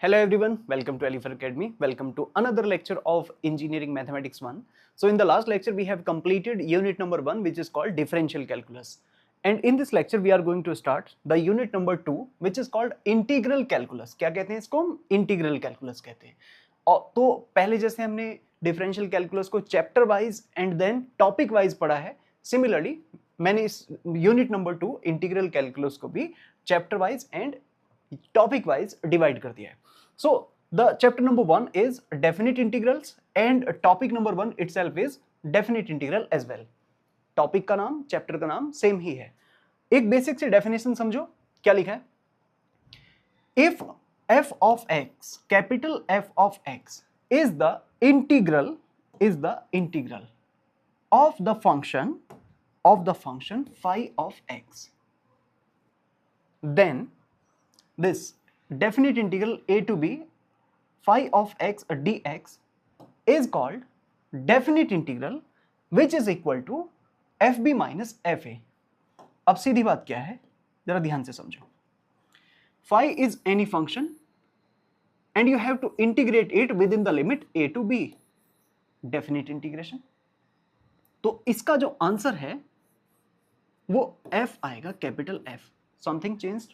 Hello everyone, welcome to Alifer Academy. Welcome to another lecture of Engineering Mathematics 1. So in the last lecture we have completed unit number 1 which is called differential calculus. And in this lecture we are going to start the unit number 2 which is called integral calculus. क्या कहते हैं इसको हम? Integral calculus कहते हैं. और तो पहले जैसे हमने differential calculus को chapter wise and then topic wise पढ़ा है, similarly मैंने इस unit number 2 integral calculus को भी chapter wise and topic wise divide कर दिया है. So the chapter number 1 is definite integrals and topic number 1 itself is definite integral as well. Topic का नाम, चैप्टर का नाम सेम ही है. एक बेसिक सी डेफिनेशन समझो, क्या लिखा है? If f of x, capital f of x is the integral of the function phi of x, then this definite integral a to b phi of x dx is called definite integral which is equal to fb minus fa. अब सीधी बात क्या है, जरा ध्यान से समझो. phi is any function and you have to integrate it within the limit a to b. definite integration. तो इसका जो आंसर है वो f आएगा, capital F. Something changed.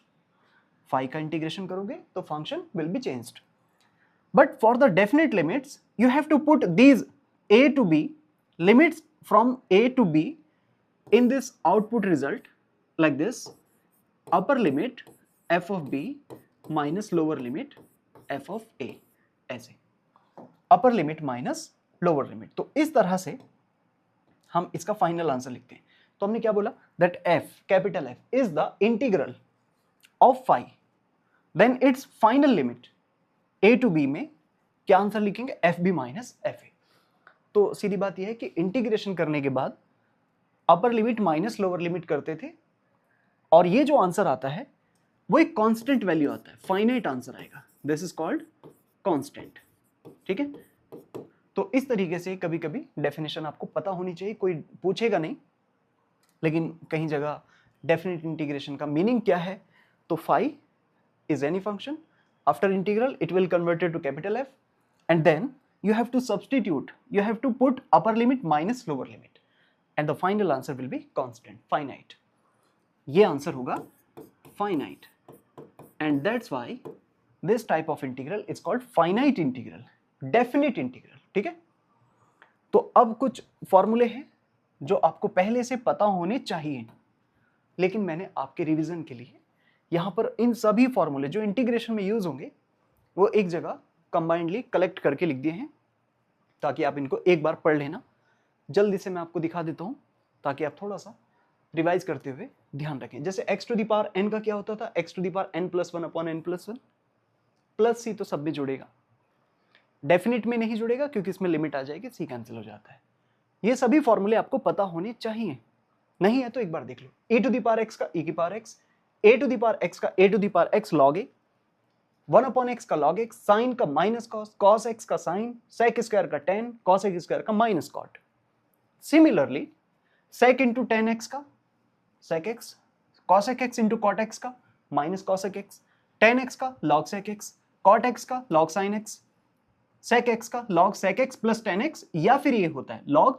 phi का इंटीग्रेशन करोगे तो function will be changed. But for the definite limits you have to put these a to b limits from a to b in this output result like this: upper limit f of b minus lower limit f of a. ऐसे upper limit minus lower limit. तो इस तरह से हम इसका final answer लिखते हैं. तो हमने क्या बोला? That f, capital F is the integral of phi, then it's final limit a to b में क्या आंसर लिखेंगे? fb minus fa. तो सीधी बात यह है कि इंटीग्रेशन करने के बाद upper limit minus lower limit करते थे और ये जो आंसर आता है वो एक कांस्टेंट वैल्यू आता है, फाइनाइट आंसर आएगा. This is called constant. ठीक है. तो इस तरीके से कभी कभी डेफिनेशन आपको पता होनी चाहिए. कोई पूछेगा नहीं, लेकिन कहीं जगह डेफिनेट इंटीग्रेशन का मीनिंग क्या है, तो phi is any function. After integral it will convert it to capital F and then you have to substitute, you have to put upper limit minus lower limit and the final answer will be constant, finite. ये answer होगा finite and that's why this type of integral is called finite integral, definite integral. ठीक है. तो अब कुछ फॉर्मूले हैं जो आपको पहले से पता होने चाहिए, लेकिन मैंने आपके रिवीजन के लिए यहां पर इन सभी फॉर्मूले जो इंटीग्रेशन में यूज होंगे वो एक जगह कंबाइंडली कलेक्ट करके लिख दिए हैं, ताकि आप इनको एक बार पढ़ लेना. जल्दी से मैं आपको दिखा देता हूं ताकि आप थोड़ा सा रिवाइज करते हुए ध्यान रखें. जैसे x to the power n का क्या होता था? x to the power n plus 1 upon n plus 1. Plus c तो सब में जुड़ेगा, डेफिनेट में नहीं जुड़ेगा क्योंकि इसमें लिमिट आ जाएगी, c कैंसिल हो जाता है. ये सभी फॉर्मूले आपको पता होने चाहिए. नहीं है तो एक बार देख लो. e to the power x का e की power x, a to the power x का a to the power x log a, 1 upon x का log x, साइन का माइनस कॉस, cos x का साइन, sec स्क्वायर का tan, cos x square का minus cot. Similarly sec into tan x का sec x, cos x into cot x का minus cos x, tan x का log sec x, cot x का log sin x, sec x का log sec x plus tan x, या फिर ये होता है log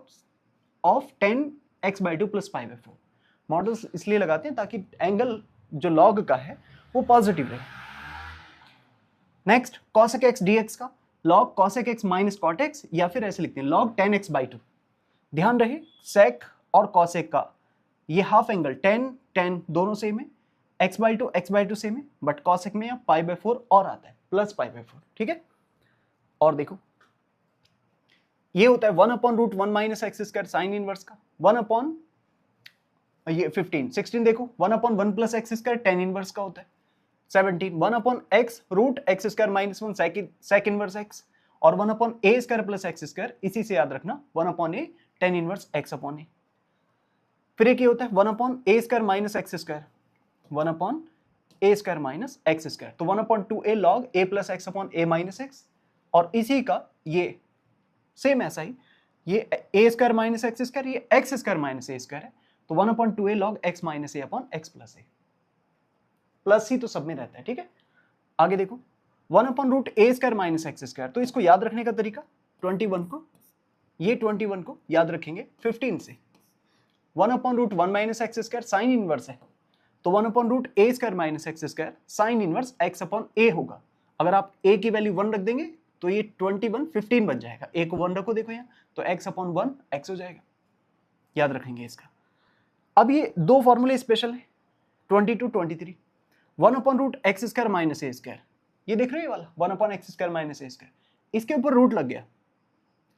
of 10x/2 plus pi by 4. Models इसलिए लगाते हैं ताकि एंगल जो लॉग का है वो पॉजिटिव रहे. नेक्स्ट cosec x dx का log cosec x minus cot x, या फिर ऐसे लिखते हैं log 10x/2. ध्यान रहे sec और cosec का ये हाफ एंगल tan दोनों सेम है, x/2 सेम है, बट cosec में यहाँ π/4 और आता है प्लस π/4. ठीक है. और देखो ये होता है 1 upon root 1 minus x square sine inverse का, 1 अपॉन ये 16 देखो 1 upon 1 plus x square tan inverse का होता है. 17 1 upon x root x square minus 1 sec inverse x, और 1 upon a square plus x square, इसी से याद रखना 1 upon a tan inverse x upon a. फिर एक ये होता है 1 upon a square minus x square, 1 upon a square minus x square. तो 1 upon 2a log a plus x upon A minus x, और इसी का ये सेम ऐसा ही ये a square minus x square, ये x square minus a square है. तो 1 upon 2a log x minus a upon x plus A. Plus ही तो सब में रहता है. ठीक है. आगे देखो 1 upon root a square minus x square. तो इसको याद रखने का तरीका 21 को, ये 21 को याद रखेंगे 15 से। 1 upon root 1 minus x square sine inverse है, तो 1 upon root a square minus x square sine inverse x upon a होगा। अगर आप ए की वैल्यू 1 रख देंगे तो ये 21 15 बन जाएगा। ए को 1 रखो, देखो यहाँ, तो एक्स अपॉन 1 एक्स हो जाएगा। याद रखेंगे इसका। अब ये दो फॉर्मूले स्पेशल है, 22 23। 1 upon root x square minus a square, ये देख रहे हो ये वाला 1 upon x square minus a square, इसके ऊपर रूट लग गया,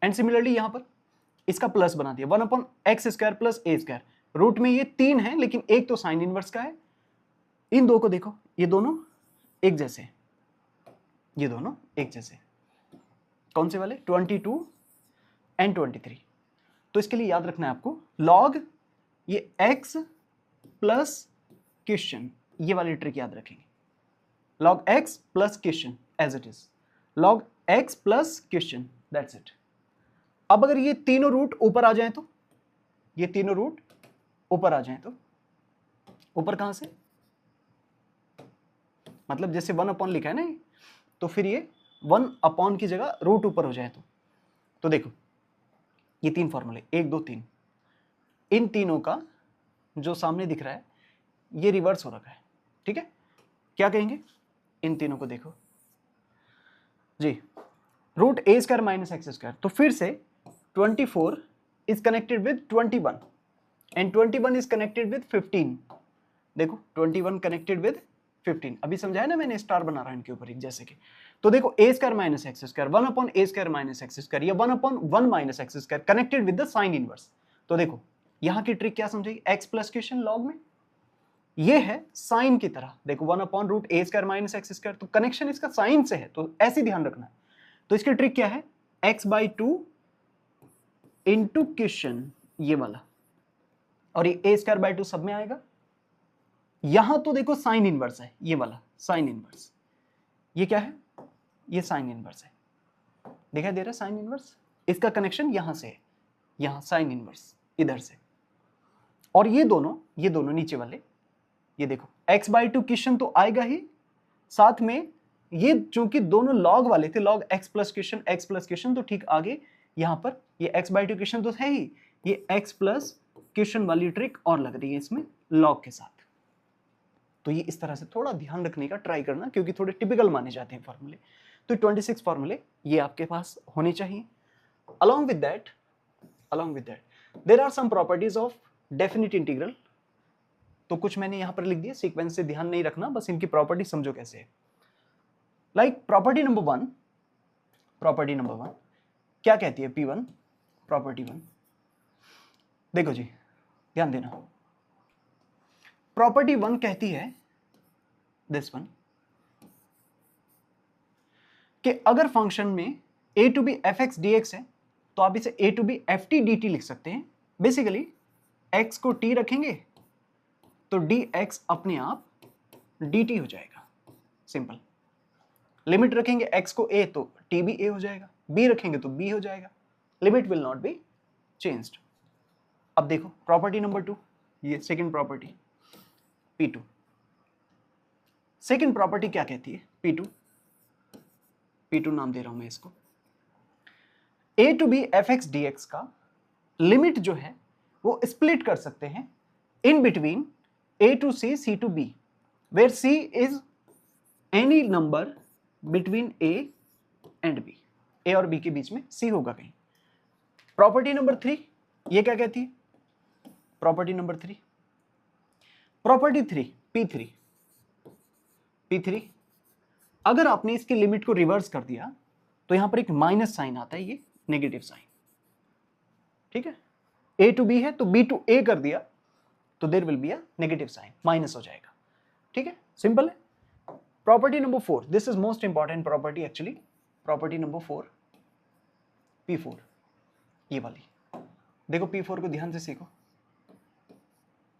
एंड सिमिलरली यहां पर इसका प्लस बना दिया 1 upon x square plus a square. Root में ये 3 है लेकिन एक तो साइन इनवर्स का है। इन दो को देखो, ये दोनों एक जैसे, ये दोनों एक जैसे। कौन से वाले? 22 एंड 23। तो इसके लिए याद रखना है आपको लॉग ये x प्लस क्वेश्चन, ये वाली ट्रिक याद रखेंगे। log x plus question as it is, log x plus question, that's it. अब अगर ये तीनों रूट ऊपर आ जाए तो, ये तीनों रूट ऊपर आ जाए तो, ऊपर कहां से? मतलब जैसे 1 अपॉन लिखा है ना, तो फिर ये 1 अपॉन की जगह रूट ऊपर हो जाए तो देखो ये 3 फॉर्मूले 1 2 3, इन तीनों का जो सामने दिख रहा है ये रिवर्स हो रखा है। ठीक है, क्या कहेंगे? इन तीनों को देखो जी, root a square minus x square, तो फिर से 24 is connected with 21 and 21 is connected with 15। देखो 21 कनेक्टेड विद 15, अभी समझाया ना मैंने, स्टार बना रहा है इनके ऊपर एक जैसे कि। तो देखो a square minus x square 1 upon a square minus x square या 1 upon 1 minus x square connected with the sine inverse. तो देखो यहां की ट्रिक क्या समझेगी? एक्स प्लस क्वेश्चन लॉग में, ये है साइन की तरह। देखो 1 upon root a square minus x square, तो कनेक्शन इसका साइन से है, तो ऐसे ध्यान रखना है। तो इसकी ट्रिक क्या है? x/2 इंटू क्वेश्चन, ये वाला, और ये ए स्क्वायर बाय 2 सब में आएगा। यहां तो देखो साइन इनवर्स है, ये वाला साइन इनवर्स, ये क्या है? ये साइन इनवर्स है, दिखाई दे रहा है साइन इनवर्स। इसका कनेक्शन यहां से है, यहां साइन इनवर्स इधर से, और ये दोनों नीचे वाले, ये देखो x/2 क्वेश्चन तो आएगा ही, साथ में ये चूंकि दोनों लॉग वाले थे, लॉग x प्लस क्वेश्चन, तो ठीक आगे यहां पर ये x/2 क्वेश्चन तो है ही, ये x प्लस क्वेश्चन वाली ट्रिक और लग रही है इसमें लॉग के साथ। तो ये इस तरह से थोड़ा ध्यान रखने का ट्राई करना, क्योंकि थोड़े टिपिकल माने जाते हैं फॉर्मूले। तो 26 फॉर्मूले ये आपके पास होने चाहिए। along with that there are some properties of definite integral। तो कुछ मैंने यहां पर लिख दिया, सीक्वेंस से ध्यान नहीं रखना, बस इनकी प्रॉपर्टी समझो कैसे है। लाइक प्रॉपर्टी नंबर वन क्या कहती है? P1 प्रॉपर्टी 1, देखो जी ध्यान देना, प्रॉपर्टी 1 कहती है दिस वन, कि अगर फंक्शन में a to b fx dx है तो आप इसे a to b ft dt लिख सकते हैं। बेसिकली x को t रखेंगे तो dx अपने आप dt हो जाएगा, सिंपल। लिमिट रखेंगे x को a तो t भी a हो जाएगा, b रखेंगे तो b हो जाएगा, limit will not be changed. अब देखो प्रॉपर्टी नंबर 2, ये second property P2। Second property क्या कहती है? P2 नाम दे रहा हूं मैं इसको। a to b fx dx का लिमिट जो है वो स्प्लिट कर सकते हैं in between a to c, c to b, where c is any number between a and b, a और b के बीच में c होगा कहीं। प्रॉपर्टी नंबर 3 ये क्या कहती है? प्रॉपर्टी नंबर 3, प्रॉपर्टी 3 P3, अगर आपने इसकी लिमिट को रिवर्स कर दिया तो यहां पर एक माइनस साइन आता है, ये नेगेटिव साइन। ठीक है, a टू b है तो b टू a कर दिया तो there will be a negative sign, minus हो जाएगा। ठीक है, सिंपल है। Property number 4, this is most important property actually. Property number 4 P4, ये वाली देखो, P4 को ध्यान से सीखो।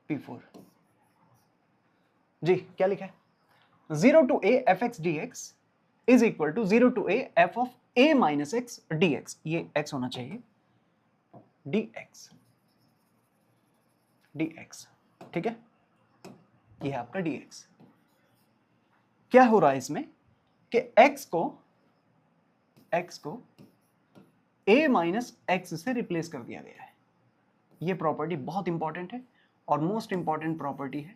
P4 जी क्या लिखा है? 0 to a fx dx is equal to 0 to a f of a minus x dx, ये x होना चाहिए, dx, ठीक है, ये है आपका dx। क्या हो रहा है इसमें कि x को a माइनस एक्स से रिप्लेस कर दिया गया है। ये प्रॉपर्टी बहुत इंपॉर्टेंट है और मोस्ट इंपॉर्टेंट प्रॉपर्टी है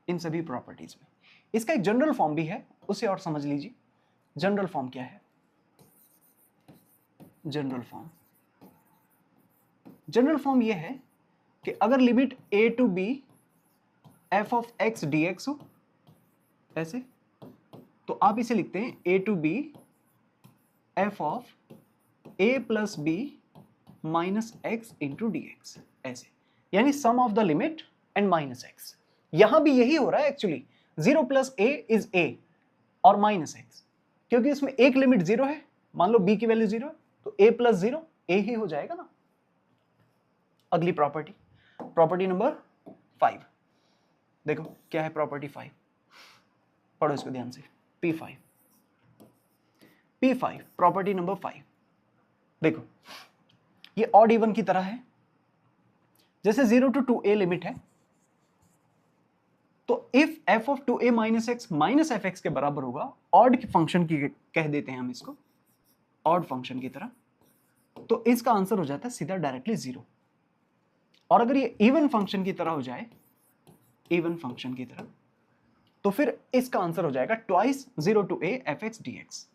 इन सभी प्रॉपर्टीज में। इसका एक जनरल फॉर्म भी है, उसे और समझ लीजिए। जनरल फॉर्म क्या है? जनरल फॉर्म ये है कि अगर limit a to b f of x dx हो ऐसे, तो आप इसे लिखते हैं a to b f of a plus b minus x into dx ऐसे, यानी sum of the limit and minus x। यहां भी यही हो रहा है actually, 0 plus a is a और माइनस x, क्योंकि इसमें एक लिमिट 0 है। मान लो b की वैल्यू 0 है तो a प्लस 0 a ही हो जाएगा ना। अगली प्रॉपर्टी नंबर 5 देखो क्या है। प्रॉपर्टी 5 पढ़ो इसको ध्यान से। P5 प्रॉपर्टी नंबर 5 देखो, ये ऑड इवन की तरह है। जैसे 0 टू 2a लिमिट है, तो if f of 2a minus x minus f x के बराबर होगा, ऑड फंक्शन की कह देते हैं हम इसको, ऑड फंक्शन की तरह, तो इसका आंसर हो जाता है सीधा डायरेक्टली 0। और अगर ये इवन फंक्शन की तरह हो जाए, इवन फंक्शन की तरह, तो फिर इसका आंसर हो जाएगा twice 0 to a f x d x.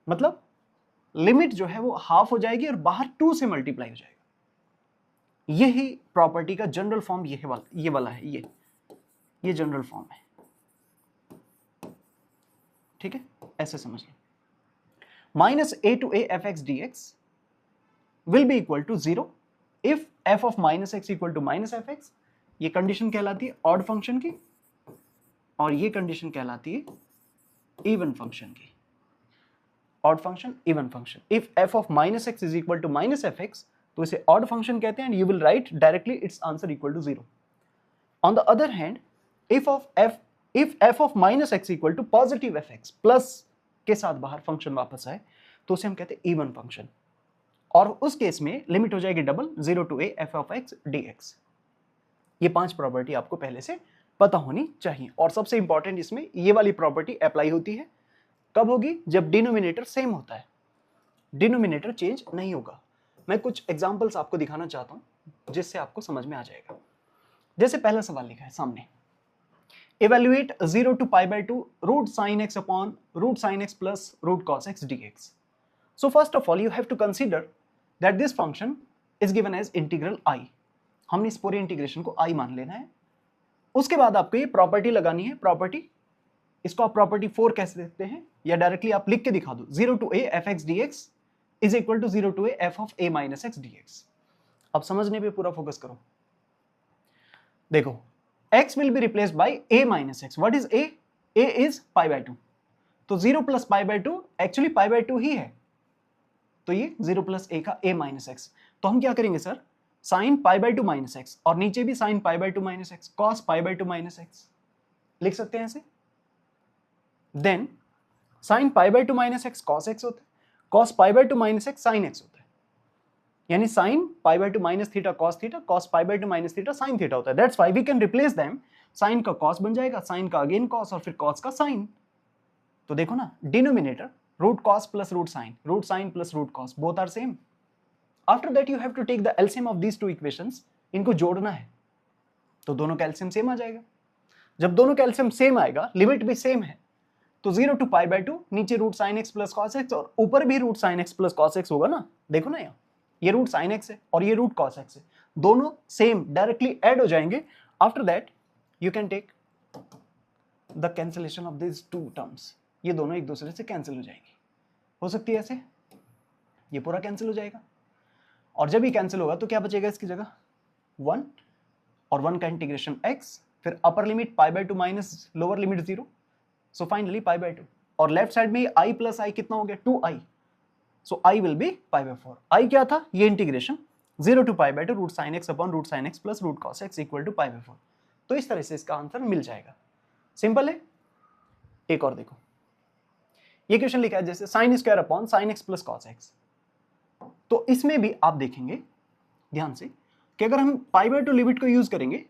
मतलब लिमिट जो है वो हाफ हो जाएगी और बाहर 2 से मल्टीप्लाई हो जाएगा। यही प्रॉपर्टी का जनरल फॉर्म ये वाला है, ये जनरल फॉर्म है। ठीक है, ऐसे समझ लो। Minus a to a f x d x will be equal to 0 if f of minus x equal to minus f x. ये कंडीशन कहलाती है ऑड फंक्शन की, और ये कंडीशन कहलाती है इवन फंक्शन की। Odd function, even function. If f of minus x is equal to minus f x, तो इसे ऑड फंक्शन कहते हैं, and you will write directly its answer equal to 0। On the other hand, if f of minus x equal to positive f x, plus के साथ बाहर function वापस आए, तो उसे हम कहते हैं इवन फंक्शन। और उस केस में लिमिट हो जाएगी double 0 to a f of x d x. ये 5 प्रॉपर्टी आपको पहले से पता होनी चाहिए। और सबसे इंपॉर्टेंट इसमें ये वाली प्रॉपर्टी अप्लाई होती है कब होगी? जब डिनोमिनेटर सेम होता है, डिनोमिनेटर चेंज नहीं होगा। मैं कुछ एग्जांपल्स आपको दिखाना चाहता हूं जिससे आपको समझ में आ जाएगा। जैसे पहला सवाल लिखा है सामने, evaluate 0 to pi by 2 root sine x upon root sine x plus root cos x d x. So first of all you have to consider that this function is given as integral I. हमने इस पूरे integration को आई मान लेना है। उसके बाद आपको ये प्रॉपर्टी लगानी है, प्रॉपर्टी, इसको आप प्रॉपर्टी 4 कह सकते हैं, या डायरेक्टली आप लिख के दिखा दो, 0 to a f x d x is equal to 0 to a f of a minus x d x. अब समझने पे पूरा फोकस करो। देखो, x will be replaced by a minus x. What is a? a is pi by 2, तो 0 plus pi by 2 actually pi by 2 ही है, तो ये 0 प्लस a का a माइनस एक्स। तो हम क्या करेंगे sir, sine pi by 2 minus x, और नीचे भी sine pi by 2 minus x, cos pi by 2 minus x लिख सकते हैं ऐसे। Then sine pi by 2 minus x cos x होता है, cos pi by 2 minus x sine x होता है, यानी sine pi by 2 minus theta cos theta, cos pi by 2 minus theta sine theta होता है। That's why we can replace them. Sign का cos बन जाएगा, साइन का अगेन कॉस, और फिर कॉस का साइन। तो देखो ना, denominator root cos plus root sine plus root cos, both are same. After that you have to take the LCM of these two equations, इनको जोड़ना है, तो दोनों का एलसीएम सेम आ जाएगा। जब दोनों का एलसीएम सेम आएगा, लिमिट भी सेम है, तो 0 टू पाई बाय 2 नीचे root sine x plus cos x, और ऊपर भी root sine x plus cos x होगा ना। देखो ना, यहाँ ये रूट साइन एक्स है और ये रूट कॉस एक्स है, दोनों सेम डायरेक्टली ऐड हो जाएंगे। After that you can take the cancellation of this two terms, ये दोनों एक दूसरे से कैंसिल हो जाएंगे। हो सकती है ऐसे, ये पूरा कैंसिल हो जाएगा, और जब ये कैंसिल होगा तो क्या बचेगा इसकी जगह? 1, और 1 का इंटीग्रेशन x, फिर upper limit pi by 2 minus lower limit 0, so finally pi by 2। और लेफ्ट साइड में आई प्लस आई कितना हो गया? 2i, so i will be pi by 4। i क्या था? ये integration 0 to pi by 2 root sine x upon root sine x plus root cos x equal to pi by 4। तो इस तरह से इसका आंसर मिल जाएगा। सिंपल है। एक और देखो, ये क्वेश्चन लिखा है जैसे sign square upon sign x plus cos x. तो इसमें भी आप देखेंगे ध्यान से कि अगर हम पाई बाय 2 लिमिट को यूज करेंगे,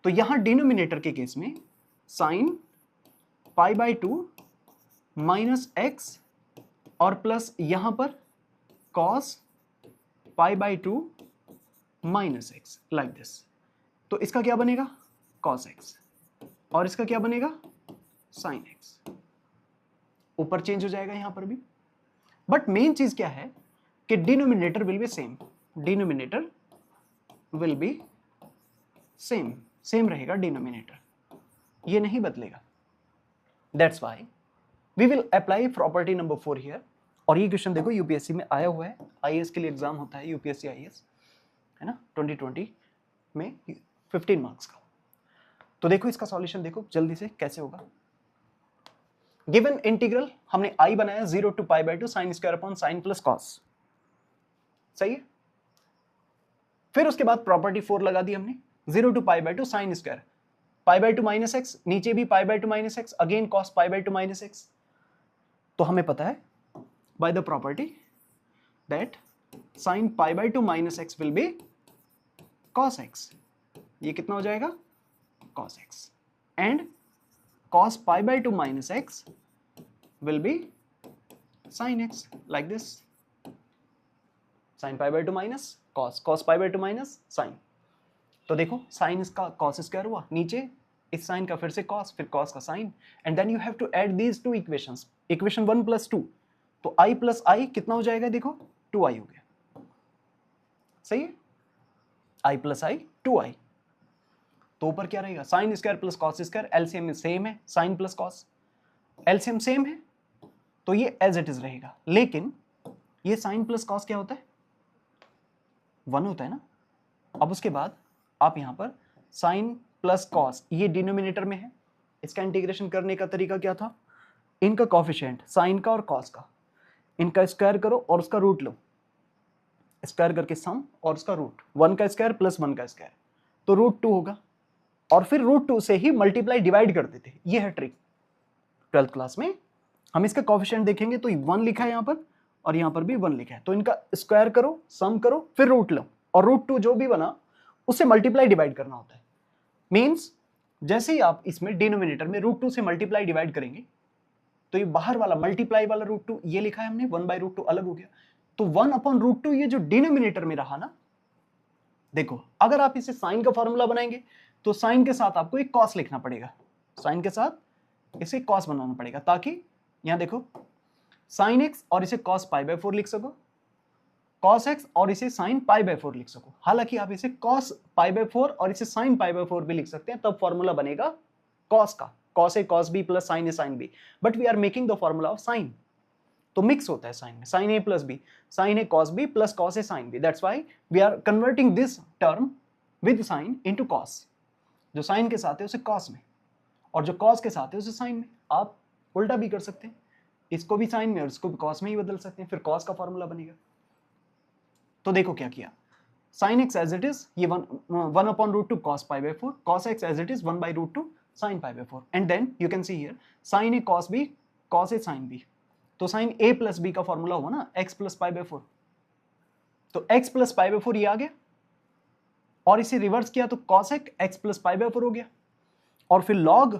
तो यहां डिनोमिनेटर के केस में sign pi by 2 minus x और प्लस यहां पर cos pi by two minus x, like this. तो इसका क्या बनेगा, कॉस एक्स, और इसका क्या बनेगा, साइन एक्स। ऊपर चेंज हो जाएगा यहां पर भी, बट मेन चीज क्या है कि denominator will be same, denominator will be same, same रहेगा डिनोमिनेटर, ये नहीं बदलेगा। That's why we will apply property number 4 here. और ये क्वेश्चन देखो यूपीएससी में आया हुआ है, आईएएस के लिए एग्जाम होता है यूपीएससी आईएएस, है ना, 2020 में 15 मार्क्स का। तो देखो इसका सॉल्यूशन देखो जल्दी से कैसे होगा। गिवन इंटीग्रल हमने आई बनाया 0 to pi by two sine square upon sine plus cos, सही है। फिर उसके बाद प्रॉपर्टी 4 लगा दी हमने, 0 to pi by two sine square, pi by two minus x, नीचे भी pi by two minus x, again cos pi by two minus x. तो हमें पता है by the property that sine pi by two minus x will be cos x, ये कितना हो जाएगा, cos x, and cos pi by 2 minus x will be sin x, like this, sin pi by 2 minus cos pi by 2 minus sin। तो देखो sign इसका cos square हुआ, नीचे इस साइन का फिर से cos, फिर cos का sin, and then you have to add these two equations, equation 1 plus 2, तो i प्लस i कितना हो जाएगा, देखो 2i हो गया, सही है, i प्लस i 2i। तो ऊपर क्या रहेगा, sine square plus cos square, LCM में सेम है, sine plus cos, LCM same है, तो ये एज इट इज रहेगा। लेकिन ये साइन प्लस कॉस क्या होता है, 1 होता है ना। अब उसके बाद आप यहां पर साइन प्लस कॉस, ये डिनोमिनेटर में है, इसका इंटीग्रेशन करने का तरीका क्या था, इनका कॉफिशिएंट साइन का और कॉस का, इनका स्क्वायर करो और उसका रूट लो, स्क्वायर करके सम और उसका रूट, 1 का स्क्वायर प्लस 1 का स्क्वायर, तो √2 होगा, और फिर √2 से ही मल्टीप्लाई डिवाइड कर देते हैं, ये है ट्रिक। 12th क्लास में हम इसका कोएफिशिएंट देखेंगे तो 1 लिखा है यहां पर और यहां पर भी 1 लिखा है, तो इनका स्क्वायर करो, सम करो, फिर रूट लो, और √2 जो भी बना उससे मल्टीप्लाई डिवाइड करना होता है। मींस जैसे ही आप इसमें डिनोमिनेटर में √2 से मल्टीप्लाई डिवाइड करेंगे तो ये बाहर वाला मल्टीप्लाई वाला √2 ये लिखा है हमने, 1/√2 अलग हो गया, तो 1/√2 ये जो डिनोमिनेटर में रहा ना, देखो अगर आप इसे साइन का फॉर्मूला बनाएंगे तो साइन के साथ आपको एक कॉस लिखना पड़ेगा, साइन के साथ इसे कॉस बनाना पड़ेगा, ताकि यहां देखो साइन एक्स और इसे कॉस पाई बाय 4 लिख सको, कॉस एक्स और इसे साइन पाई बाय 4 लिख सको। हालांकि आप इसे कॉस पाई बाय 4 और इसे साइन पाई बाय 4 भी लिख सकते हैं, तब फॉर्मूला बनेगा कॉस का, cos A cos B plus sine A sine B, but we are making the formula of sine, तो मिक्स होता है साइन में, sine A plus B, sine A cos B plus cos A sine B, that's why we are converting this term with sine into cos. जो sine के साथ है उसे cos में, और जो कॉस के साथ है उसे साइन में। आप उल्टा भी कर सकते हैं, इसको भी साइन में और इसको भी कॉस में ही बदल सकते हैं, फिर कॉस का फॉर्मूला बनेगा। तो देखो क्या किया, sine x as it is ये 1/√2 cos pi by 4, cos x as it is 1/√2 sin pi by 4, and then you can see here sine A cos b cos A sin b, तो sine a plus b का formula हुआ ना x plus pi by 4, तो x plus pi by 4 ये आ गया, और इसे reverse किया तो cosec x plus pi by 4 हो गया, और फिर log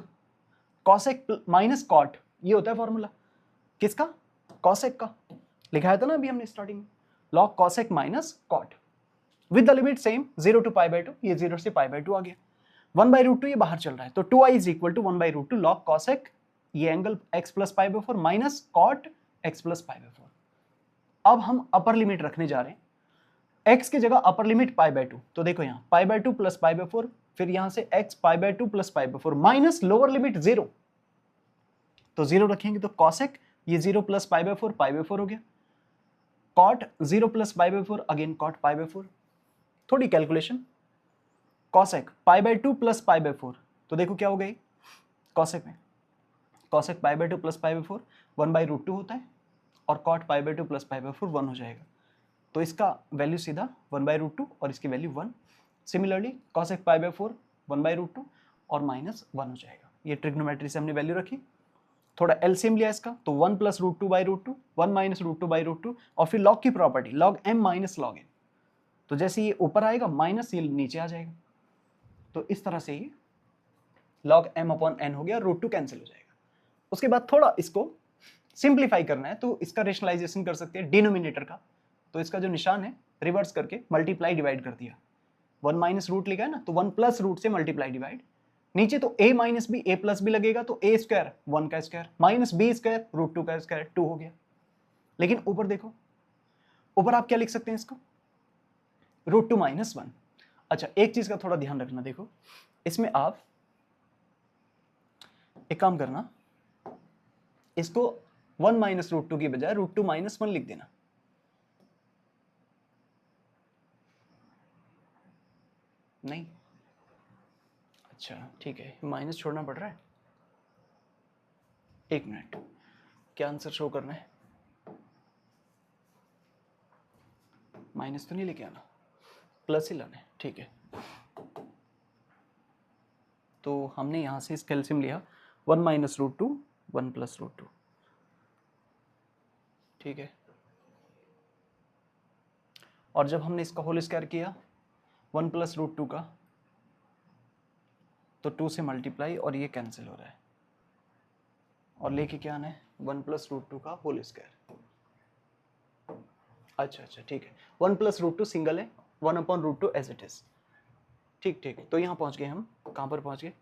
cosec माइनस कॉट, ये होता है फॉर्मूला किसका, cosec का, लिखा था ना अभी हमने स्टार्टिंग में, log cosec minus cot with the limit same 0 to pi by 2, ये 0 से पाई बाय 2 आ गया, 1/√2 ये बाहर चल रहा है, तो 2i is equal to 1/√2 log cosec, ये angle x plus pi by 4 minus cot x plus pi by 4। अब हम अपर लिमिट रखने जा रहे हैं, x की जगह अपर लिमिट पाई बाय 2, तो देखो यहाँ पाई बाय 2 प्लस पाई बाय 4, फिर यहां से x pi by 2 plus pi by 4 minus lower limit 0, तो 0 रखेंगे तो cosec ये 0 प्लस पाई बाय 4 हो गया, cot 0 plus pi by 4 again cot pi by 4, थोड़ी calculation, cosec pi by 2 plus pi by 4, तो देखो क्या हो गई cosec में, cosec pi by 2 plus pi by 4 1/√2 होता है, और cot pi by 2 plus pi by 4 1 हो जाएगा, तो इसका वैल्यू सीधा 1/√2 और इसकी value 1। Similarly cosec pi by 4 1/√2 और माइनस 1 हो जाएगा। ये ट्रिग्नोमेट्री से हमने वैल्यू रखी, थोड़ा एलसीएम लिया इसका, तो 1 प्लस √2/√2, 1 माइनस √2/√2, और फिर log की property log m minus log n, तो जैसे ये ऊपर आएगा माइनस ये नीचे आ जाएगा, तो इस तरह से ही log m अपॉन n हो गया, √2 कैंसिल हो जाएगा। उसके बाद थोड़ा इसको सिंप्लीफाई करना है तो इसका रेशनलाइजेशन कर सकते हैं डिनोमिनेटर का, तो इसका जो निशान है रिवर्स करके मल्टीप्लाई डिवाइड कर दिया, 1 माइनस रूट लिखा है ना, तो 1 प्लस रूट से मल्टीप्लाई डिवाइड, नीचे तो a minus B a plus B लगेगा, तो a स्क्वायर 1 का square minus B square root 2 का स्क्वायर 2 हो गया। लेकिन ऊपर देखो, ऊपर आप क्या लिख सकते हैं इसको, रूट 2 माइनस 1। अच्छा, एक चीज का थोड़ा ध्यान रखना, देखो इसमें आप एक काम करना, इसको 1 माइनस रूट 2 की बजाय रूट 2 माइनस 1 लिख देना। नहीं, अच्छा ठीक है, माइनस छोड़ना पड़ रहा है। एक मिनट, क्या आंसर शो करना है, माइनस तो नहीं लेके आना, प्लस ही लाना है, ठीक है। तो हमने यहां से इस कैल्शियम लिया 1 माइनस रूट 2 1 प्लस रूट 2, ठीक है। और जब हमने इसका होल स्क्वायर किया 1 प्लस रूट 2 का, तो 2 से मल्टीप्लाई और ये कैंसिल हो रहा है, और लेके क्या आना है 1 प्लस रूट 2 का होल स्क्वायर। अच्छा ठीक है, 1 प्लस रूट 2 सिंगल है, 1 upon root 2 as it is, ठीक ठीक। तो यहाँ पहुंच गए हम, कहाँ पर पहुंच गए,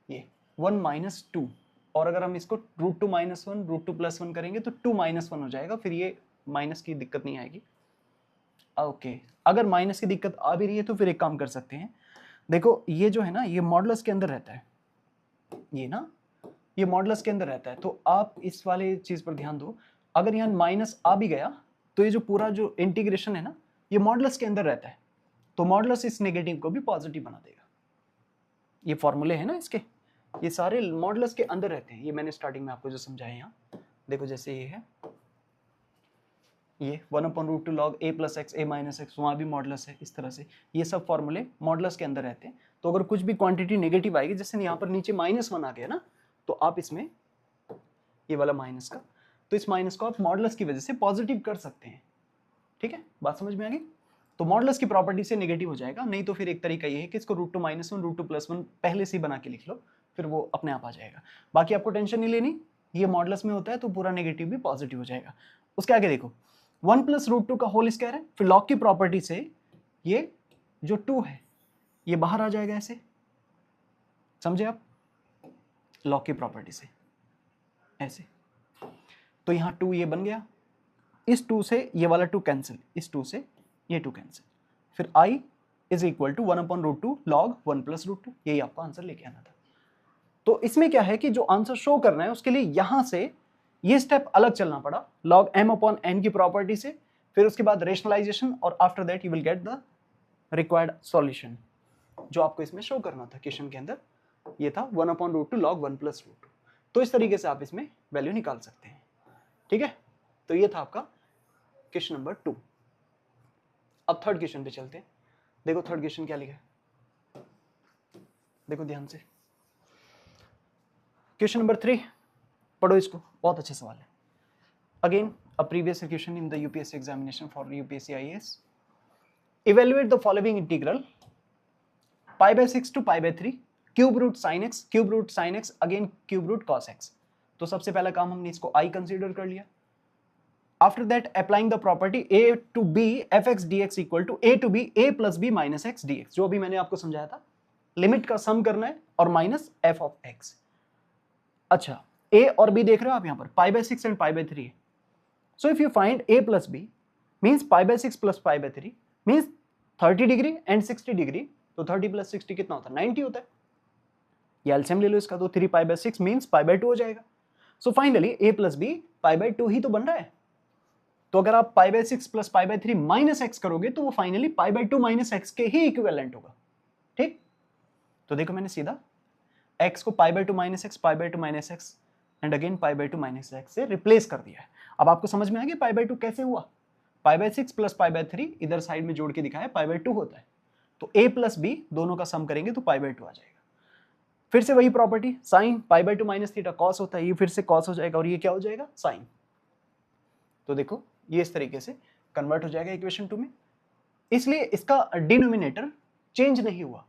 ये 1 माइनस 2, और अगर हम इसको रूट 2 माइनस 1 रूट 2 प्लस 1 करेंगे तो 2 माइनस 1 हो जाएगा, फिर ये माइनस की दिक्कत नहीं आएगी। ओके, अगर माइनस की दिक्कत आ भी रही है तो फिर एक काम कर सकते हैं, देखो ये जो है ना, ये मॉडुलस के अंदर रहता है, ये ना, ये मॉडुलस के अंदर रहता है, तो आप इस वाले चीज पर ध्यान दो, अगर यहाँ माइनस आ भी गया तो ये जो पूरा जो इंटीग्रेशन है ना, ये मॉडुलस के अंदर रहता है, तो मॉडुलस इस नेगेटिव को भी पॉजिटिव बना देगा। ये फॉर्मूले है ना इसके, ये सारे मॉडुलस के अंदर रहते हैं, ये मैंने स्टार्टिंग में आपको जो समझाया यहाँ, देखो जैसे ये है, ये 1 upon root 2 log a plus x a minus x, वहाँ भी मॉडुलस है, इस तरह से ये सब फॉर्मूले मॉडुलस के अंदर रहते हैं। तो अगर कुछ भी क्वांटिटी नेगेटिव आएगी, जैसे यहाँ पर नीचे -1 आ गया ना, तो आप इसमें ये वाला माइनस का, तो इस माइनस को आप मॉडुलस की वजह से पॉजिटिव कर सकते हैं, ठीक है, बात समझ में आ गई। तो मॉडुलस की प्रॉपर्टी से नेगेटिव हो जाएगा, नहीं तो फिर एक तरीका ये है कि इसको रूट 2 माइनस 1 रूट 2 प्लस 1 पहले से ही बना के लिख लो, फिर वो अपने आप आ जाएगा। बाकी आपको टेंशन नहीं लेनी, ये मॉडुलस में होता है तो पूरा नेगेटिव भी पॉजिटिव हो जाएगा। उसके आगे देखो 1 प्लस रूट 2 का होल स्क्वायर है, फिर लॉग की प्रॉपर्टी से ये जो 2 है ये बाहर आ जाएगा, ऐसे समझे आप, लॉग की प्रॉपर्टी से ऐसे, तो यहाँ 2 ये बन गया, इस 2 से ये वाला 2 कैंसिल, इस 2 से ये 2 कैंसिल, फिर i is equal to 1 upon root 2 log 1 plus root 2, यही आपका आंसर लेके आना था। तो इसमें क्या है कि जो आंसर शो करना है उसके लिए यहां से ये स्टेप अलग चलना पड़ा, लॉग m अपॉन n की प्रॉपर्टी से, फिर उसके बाद रेशनलाइजेशन, और after that you will get the required solution. जो आपको इसमें शो करना था क्वेश्चन के अंदर, ये था 1 upon root 2 log 1 plus root 2। तो इस तरीके से आप इसमें वैल्यू निकाल सकते हैं, ठीक है। तो ये था आपका क्वेश्चन नंबर 2। अब थर्ड क्वेश्चन पे चलते हैं। देखो थर्ड क्वेश्चन क्या लिखा है, देखो ध्यान से, क्वेश्चन नंबर 3 पढ़ो इसको, बहुत अच्छा सवाल है। Again a previous question in the UPSC examination for UPSC IAS. Evaluate the following integral pi by 6 to pi by 3 cube root sine x, cube root sine x, again cube root cos x. तो सबसे पहला काम हमने इसको I consider कर लिया। After that, applying the property a to b fx dx equal to a to b a plus b minus x dx, जो अभी मैंने आपको समझाया था, लिमिट का सम करना है और माइनस f of x। अच्छा, a और b देख रहे हो आप यहाँ पर, पाई बाय 6 एंड पाई बाय 3 है। So if you find a plus b means pi by 6 plus pi by 3 means 30 degree and 60 degree, तो 30 प्लस 60 कितना होता है, 90 होता है। ये एलसीएम ले लो इसका, तो 3 पाई बाय 6 मीन्स पाई बाय 2 हो जाएगा। So finally a plus b pi by 2 ही तो बन रहा है। तो अगर आप पाई by 6 plus pi by 3 minus x करोगे तो वो finally pi by 2 minus x के ही इक्विवेलेंट होगा, ठीक। तो देखो मैंने सीधा x को पाई by 2 minus x, pi by 2 minus x and again pi by 2 minus x से रिप्लेस कर दिया है। अब आपको समझ में आ गया पाई बाय 2 कैसे हुआ। पाई बाय 6 प्लस पाई बाय 3 इधर साइड में जोड़ के दिखाया, पाई बाय 2 होता है, तो a प्लस b दोनों का सम करेंगे तो पाई बाय 2 आ जाएगा। फिर से वही property, sign pi by 2 minus theta cos होता है, ये फिर से कॉस हो जाएगा और ये क्या हो जाएगा, साइन। तो देखो ये इस तरीके से कन्वर्ट हो जाएगा इक्वेशन 2 में, इसलिए इसका डिनोमिनेटर चेंज नहीं हुआ।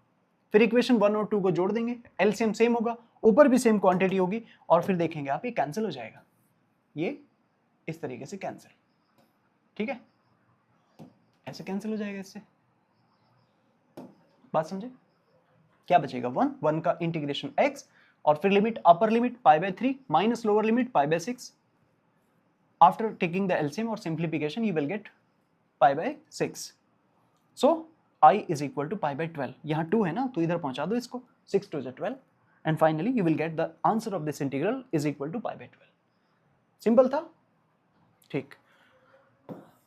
फिर इक्वेशन 1 और 2 को जोड़ देंगे, एलसीएम सेम होगा, ऊपर भी सेम क्वांटिटी होगी, और फिर देखेंगे आप ये कैंसिल हो जाएगा, ये इस तरीके से कैंसिल, ठीक है, ऐसे कैंसिल हो जाएगा इससे। बात समझे? क्या बचेगा? 1 का इंटीग्रेशन x और फिर limit upper limit π/3 minus lower limit π/6। After taking the LCM और simplification you will get π/6। So I is equal to π/12। यहाँ 2 है ना, तो इधर पहुंचा दो इसको, 6 2 12 and finally you will get the answer of this integral is equal to π/12। Simple था, ठीक।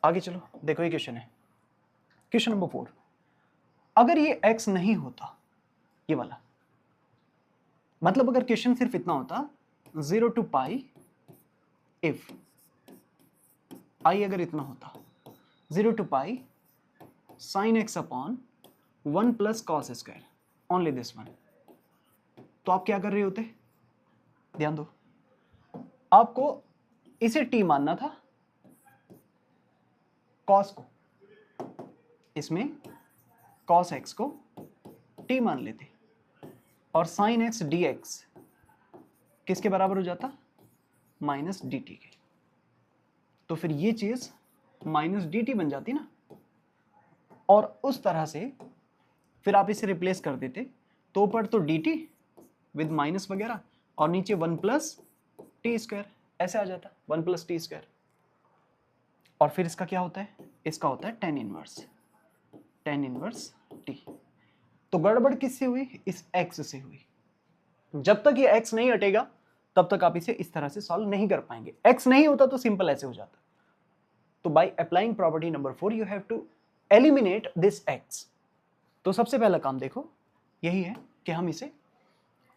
आगे चलो, देखो ये क्वेश्चन है, क्वेश्चन नंबर 4। अगर ये x नहीं होता, ये वाला, मतलब अगर क्वेश्चन सिर्फ इतना होता 0 to π इफ I अगर इतना होता 0 to π sin x upon 1 plus cos square, only this one, तो आप क्या कर रहे होते? ध्यान दो, आपको इसे t मानना था, cos को, इसमें cos x को t मान लेते और sin x dx किसके बराबर हो जाता? माइनस डी टी के। तो फिर ये चीज माइनस डी टी बन जाती ना, और उस तरह से फिर आप इसे रिप्लेस कर देते, तो ऊपर तो डी टी विद माइनस वगैरह और नीचे 1 प्लस टी स्क्वायर, ऐसे आ जाता 1 प्लस टी स्क्वायर। और फिर इसका क्या होता है? इसका होता है tan इनवर्स टी। तो गड़बड़ किससे हुई? इस x से हुई। जब तक ये x नहीं हटेगा तब तक आप इसे इस तरह से सॉल्व नहीं कर पाएंगे। x नहीं होता तो सिंपल ऐसे हो जाता। तो by applying property number 4 you have to eliminate this x। तो सबसे पहला काम देखो यही है कि हम इसे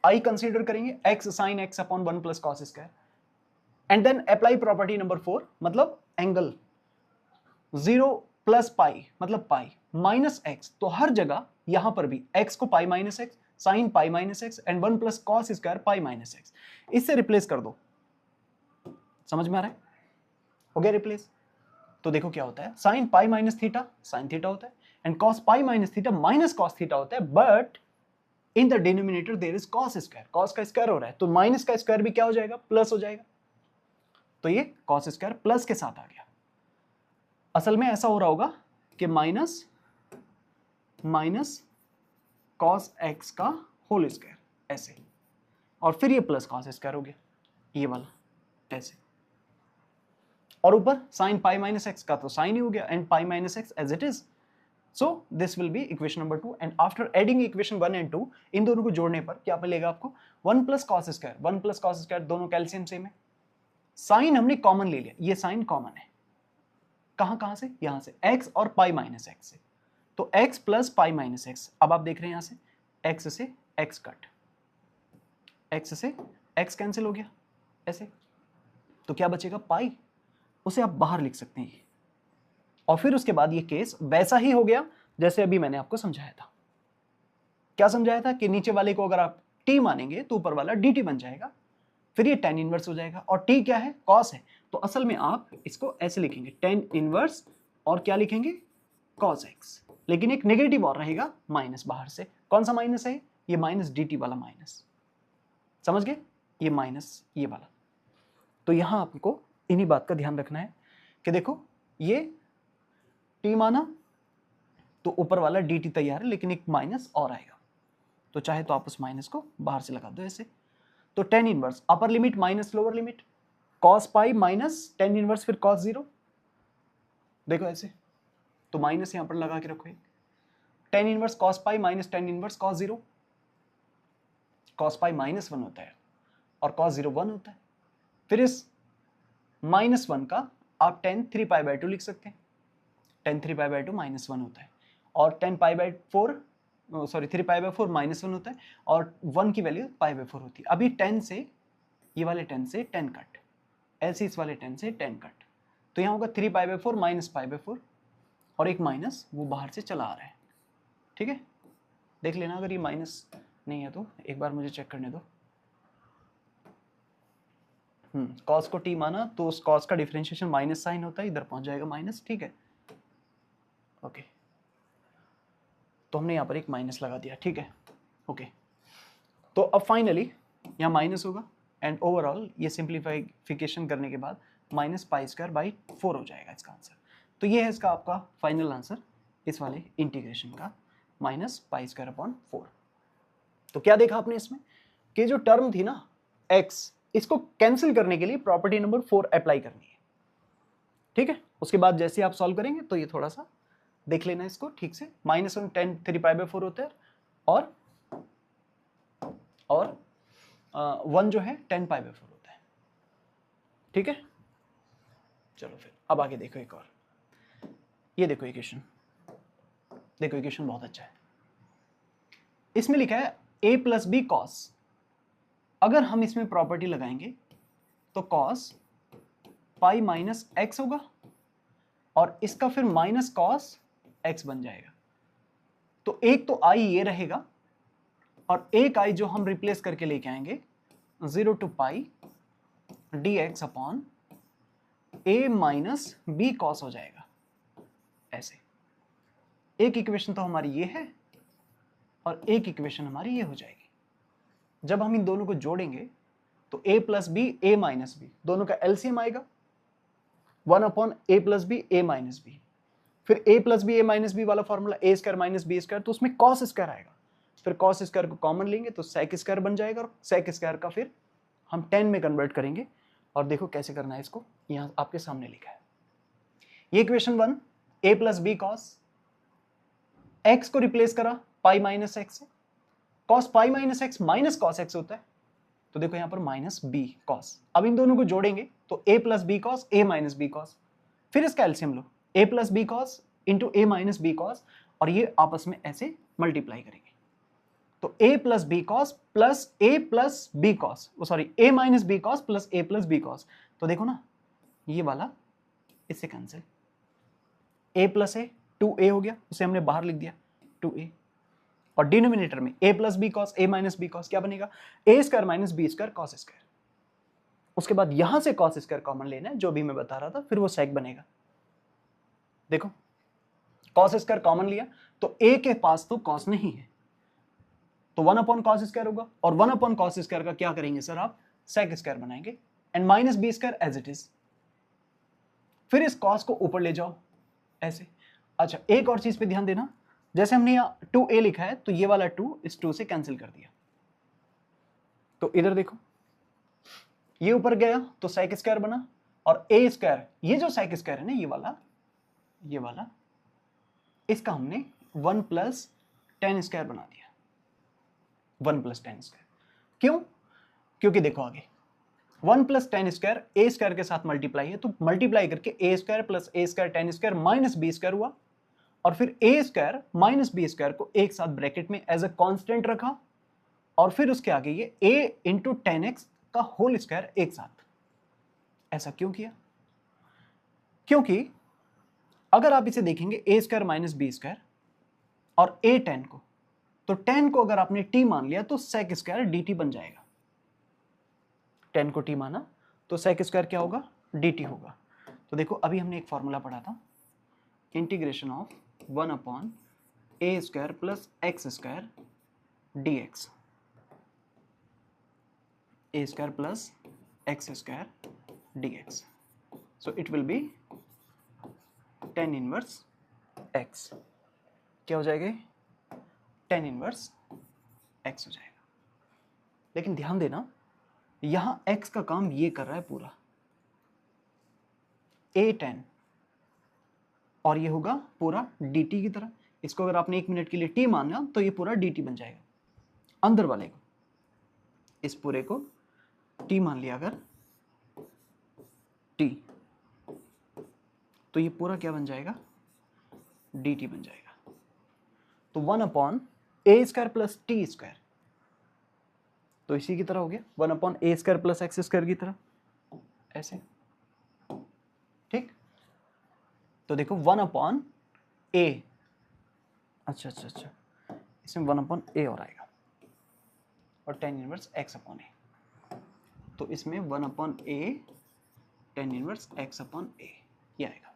I कंसीडर करेंगे, x sin x upon 1 plus cos square, and then apply property number 4, मतलब एंगल 0 प्लस पाई मतलब पाई माइनस एक्स, तो हर जगह यहां पर भी x को पाई minus x, sign pi minus x and 1 plus cos square pi minus x, इससे रिप्लेस कर दो। समझ में आ रहा है? हो गया रिप्लेस। तो देखो क्या होता है, sine pi minus theta sine theta होता है, and cos pi minus theta minus cos theta होता है, but in the denominator there is cos square, cos का स्क्वायर हो रहा है, तो माइनस का स्क्वायर भी क्या हो जाएगा? प्लस हो जाएगा। तो ये कॉस स्क्वायर प्लस के साथ आ गया। असल में ऐसा हो रहा होगा कि माइनस कॉस एक्स का होल स्क्वायर ऐसे, और फिर ये प्लस कॉस स्क्वायर हो गया ये वाला ऐसे, और ऊपर साइन पाई माइनस एक्स का तो साइन ही हो गया and pi minus x as it is. So this will be equation number 2, and after adding equation 1 and 2, इन दोनों को जोड़ने पर क्या मिलेगा आपको? 1 plus cos square, 1 plus cos square, दोनों कैल्सियम सेम है, साइन हमने कॉमन ले लिया, ये साइन कॉमन है, कहां से? यहां से x और पाई माइनस एक्स से, तो x प्लस पाई माइनस एक्स। अब आप देख रहे हैं यहां से x से x कट, x से x कैंसिल हो गया ऐसे, तो क्या बचेगा? पाई, उसे आप बाहर लिख सकते हैं। और फिर उसके बाद ये केस वैसा ही हो गया जैसे अभी मैंने आपको समझाया था। क्या समझाया था? कि नीचे वाले को अगर आप t मानेंगे तो ऊपर वाला dt बन जाएगा, फिर ये tan इनवर्स हो जाएगा, और t क्या है? cos है, तो असल में आप इसको ऐसे लिखेंगे tan इनवर्स, और क्या लिखेंगे? cos x, लेकिन एक नेगेटिव और रहेगा माइनस बाहर से। कौन सा माइनस है? ये माइनस dt वाला माइनस, समझ गए? ये माइनस ये वाला। तो यहां आपको इन्हीं बात का ध्यान रखना है कि देखो ये t माना तो ऊपर वाला dt तैयार है, लेकिन एक माइनस और आएगा, तो चाहे तो आप उस माइनस को बाहर से लगा दो ऐसे। तो tan inverse upper limit minus lower limit, cos pi minus tan inverse फिर cos 0, देखो ऐसे, तो माइनस यहां पर लगा के रखो। tan inverse cos pi minus tan inverse cos 0, cos pi minus 1 होता है और cos 0 1 होता है। फिर इस माइनस 1 का आप tan 3π/2 लिख सकते हैं, tan 3π/2 माइनस 1 होता है, और tan π/4 सॉरी 3π/4 माइनस 1 होता है, और 1 की वैल्यू π/4 होती है। अभी 10 से ये वाले 10 से 10 कट, ऐसे इस वाले 10 से 10 कट, तो यहाँ होगा 3π/4 माइनस π/4, और एक माइनस वो बाहर से चला आ रहा है, ठीक है? देख लेना अगर ये माइनस नहीं है तो एक बार मुझे चेक करने दो। कॉस को t माना तो उस कॉस का डिफरेंशिएशन माइनस साइन होता है, इधर पहुंच जाएगा माइनस, ठीक है? ओके, तो हमने यहाँ पर एक माइनस लगा दिया, ठीक है? ओके, तो अब फाइनली यहाँ माइनस होगा, एंड ओवरऑल ये सिंप्लीफिकेशन करने के बाद माइनस पाई स्क्वायर बाई 4 हो जाएगा इसका आंसर। तो ये है इसका आपका फाइनल आंसर इस वाले इंटीग्रेशन का, माइनस पाई स्क्वायर अपॉन 4। तो क्या देखा आपने इसमें कि जो टर्म थी ना x, इसको कैंसिल करने के लिए प्रॉपर्टी नंबर 4 अप्लाई करनी है। ठीक है, उसके बाद जैसे आप सॉल्व करेंगे तो ये थोड़ा सा देख लेना इसको ठीक से। माइनस 1 10 3 पाई बाई 4 होता है और 1 जो है 10 पाई बाई 4 होता है। ठीक है, चलो फिर अब आगे देखो एक और। ये देखो इक्वेशन, देखो इक्वेशन बहुत अच्छा है। इसमें लिखा है a प्लस बी कॉस। अगर हम इसमें प्रॉपर्टी लगाएंगे तो कॉस पाई माइनस एक्स होगा और इसका फिर माइनस कॉस एक्स बन जाएगा। तो एक तो आई ये रहेगा और एक आई जो हम रिप्लेस करके लेके आएंगे 0 to pi d x upon A minus B cos हो जाएगा। ऐसे एक इक्वेशन तो हमारी ये है और एक इक्वेशन हमारी ये हो जाएगी। जब हम इन दोनों को जोड़ेंगे तो a plus B A minus B, दोनों का एलसीएम आएगा 1 upon A plus B A minus B. फिर a plus B A minus B वाला formula A square minus B square, तो उसमें कॉस स्क्वायर आएगा। फिर कॉस स्क्वायर को कॉमन लेंगे तो सेक स्क्वायर बन जाएगा और सेक स्क्वायर का फिर हम 10 में कन्वर्ट करेंगे। और देखो कैसे करना है इसको, यहां आपके सामने लिखा है। ये equation 1 a plus B cos, x को रिप्लेस करा पाई माइनस एक्स से, cos pi minus x minus cos x होता है, तो देखो यहां पर माइनस बी कॉस। अब इन दोनों को जोड़ेंगे तो a plus B cos A minus B cos, फिर इसका एलसीएम लो a plus B cos into A minus B cos, और ये आपस में ऐसे मल्टीप्लाई करेंगे तो a plus B cos plus A plus B cos, sorry A minus B cos plus A plus B cos. तो देखो ना ये वाला इससे cancel, a plus A 2a हो गया, उसे हमने बाहर लिख दिया 2a, और डिनोमिनेटर में a plus B cos A minus B cos क्या बनेगा a square minus B square cos square. उसके बाद यहां से कॉस स्क्वायर कॉमन लेना है जो भी मैं बता रहा था, फिर वो सेक बनेगा। देखो कॉस स्क्वायर कॉमन लिया तो a के पास तो कॉस नहीं है तो 1 अपॉन कॉस स्क्वायर होगा, और 1 अपॉन कॉस स्क्वायर का क्या करेंगे सर आप सेक स्क्वायर बनाएंगे and minus B square as it is. फिर इस कॉस को ऊपर ले जाओ ऐसे। अच्छा एक और चीज पे ध्यान देना, जैसे हमने यहाँ 2a लिखा है तो ये वाला 2 इस 2 से कैंसिल कर दिया, तो इधर देखो ये ऊपर गया तो सेक स्क्वायर बना, और a स्क्वायर ये जो सेक स्क्वायर है ना ये वाला इसका हमने 1 प्लस 10 स्क्वायर बना दिया, 1 प्लस 10 स्क्वायर। क्यों? क्योंकि देखो आगे 1 प्लस 10 स्क्वायर ए स्क्वायर के साथ मल्टीप्लाई है, तो मल्टीप्लाई करके a square plus a square 10 square minus B square हुआ, और फिर a square minus B square को एक साथ ब्रैकेट में एज अ कांस्टेंट रखा, और फिर उसके आगे ये a इंटू 10x का होल स्क्वायर एक साथ। ऐसा क्यों किया? क्योंकि अगर आप इसे देखेंगे a square minus B square और a 10 को, तो 10 को अगर आपने t मान लिया तो सेक स्क्वायर dt बन जाएगा। 10 को t माना तो सेक स्क्वायर क्या होगा dt होगा। तो देखो अभी हमने एक फॉर्मूला पढ़ा था, integration of 1 upon a square plus x square dx, a square plus x square dx, so it will be tan inverse x। क्या हो जाएगा? tan inverse x हो जाएगा। लेकिन ध्यान देना यहां x का काम ये कर रहा है पूरा a tan, और ये होगा पूरा dt की तरह। इसको अगर आपने 1 मिनट के लिए t माना तो ये पूरा dt बन जाएगा। अंदर वाले को, इस पूरे को t मान लिया अगर t, तो ये पूरा क्या बन जाएगा dt बन जाएगा। तो 1 upon a square plus T square, तो इसी की तरह हो गया 1 upon a square plus x square की तरह ऐसे। ठीक, तो देखो 1 अपॉन ए, अच्छा इसमें 1 अपॉन ए और आएगा, और tan इनवर्स x अपॉन ए, तो इसमें 1 अपॉन ए tan इनवर्स x अपॉन ए ये आएगा।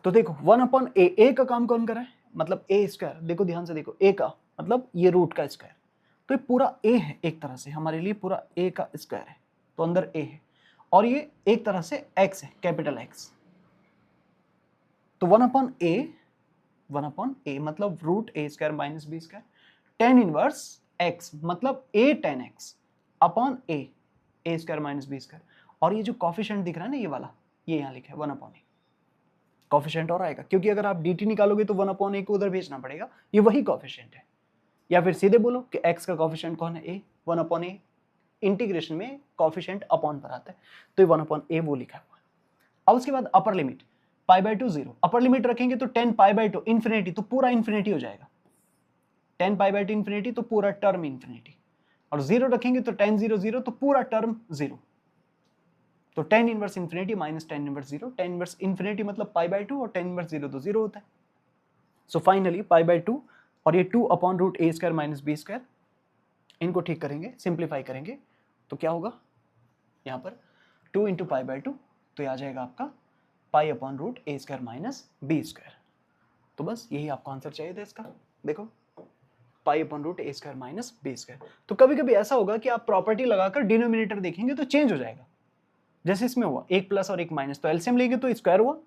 तो देखो 1 अपॉन ए का काम कौन कर रहा है, मतलब ए स्क्वायर। देखो ध्यान से देखो, ए का मतलब ये रूट का स्क्वायर, तो ये पूरा ए है एक तरह से हमारे लिए, पूरा ए का स्क्वायर है तो अंदर ए है, और ये एक तरह से x है, कैपिटल X। तो 1/a मतलब √a² minus b², tan inverse x मतलब a tan x upon a² minus b²। और ये जो कॉफिशिएंट दिख रहा है ना, ये वाला, ये यहाँ लिखा है 1/a। कॉफिशिएंट और आएगा, क्योंकि अगर आप dt निकालोगे तो 1/a को उधर भेजना पड़ेगा, ये वही कॉफिशिएंट है। या फिर सीधे बोलो कि x का कॉफिशिएंट कौन है, a, 1/a। इंटीग्रेशन में कॉफिशिएंट अपॉन पर आता है, तो ये 1/a वो लिखा हुआ है। अब उसके बाद अपर लिमिट π/2 0, अपर लिमिट रखेंगे तो 10 π/2 इन्फिनिटी, तो पूरा इन्फिनिटी हो जाएगा। 10 π/2 इन्फिनिटी तो पूरा टर्म इन्फिनिटी, और 0 रखेंगे तो 10 0 0 तो पूरा टर्म 0। तो tan inverse infinity minus tan inverse 0, tan inverse infinity मतलब π/2 और tan इनवर्स 0 तो 0 होता है। सो फाइनली π/2 और ये 2/√a² माइनस b², इनको ठीक करेंगे, सिंप्लीफाई करेंगे तो क्या होगा, यहाँ पर 2 × π/2, तो ये आ जाएगा आपका π/√a² माइनस b²। तो बस यही आपको आंसर चाहिए था इसका। देखो π/√a² माइनस b²। तो कभी कभी ऐसा होगा कि आप प्रॉपर्टी लगाकर डिनोमिनेटर देखेंगे तो चेंज हो जाएगा, जैसे इसमें हुआ एक प्लस और एक माइनस, तो एलसीएम लेंगे तो स्क्वायर हुआ,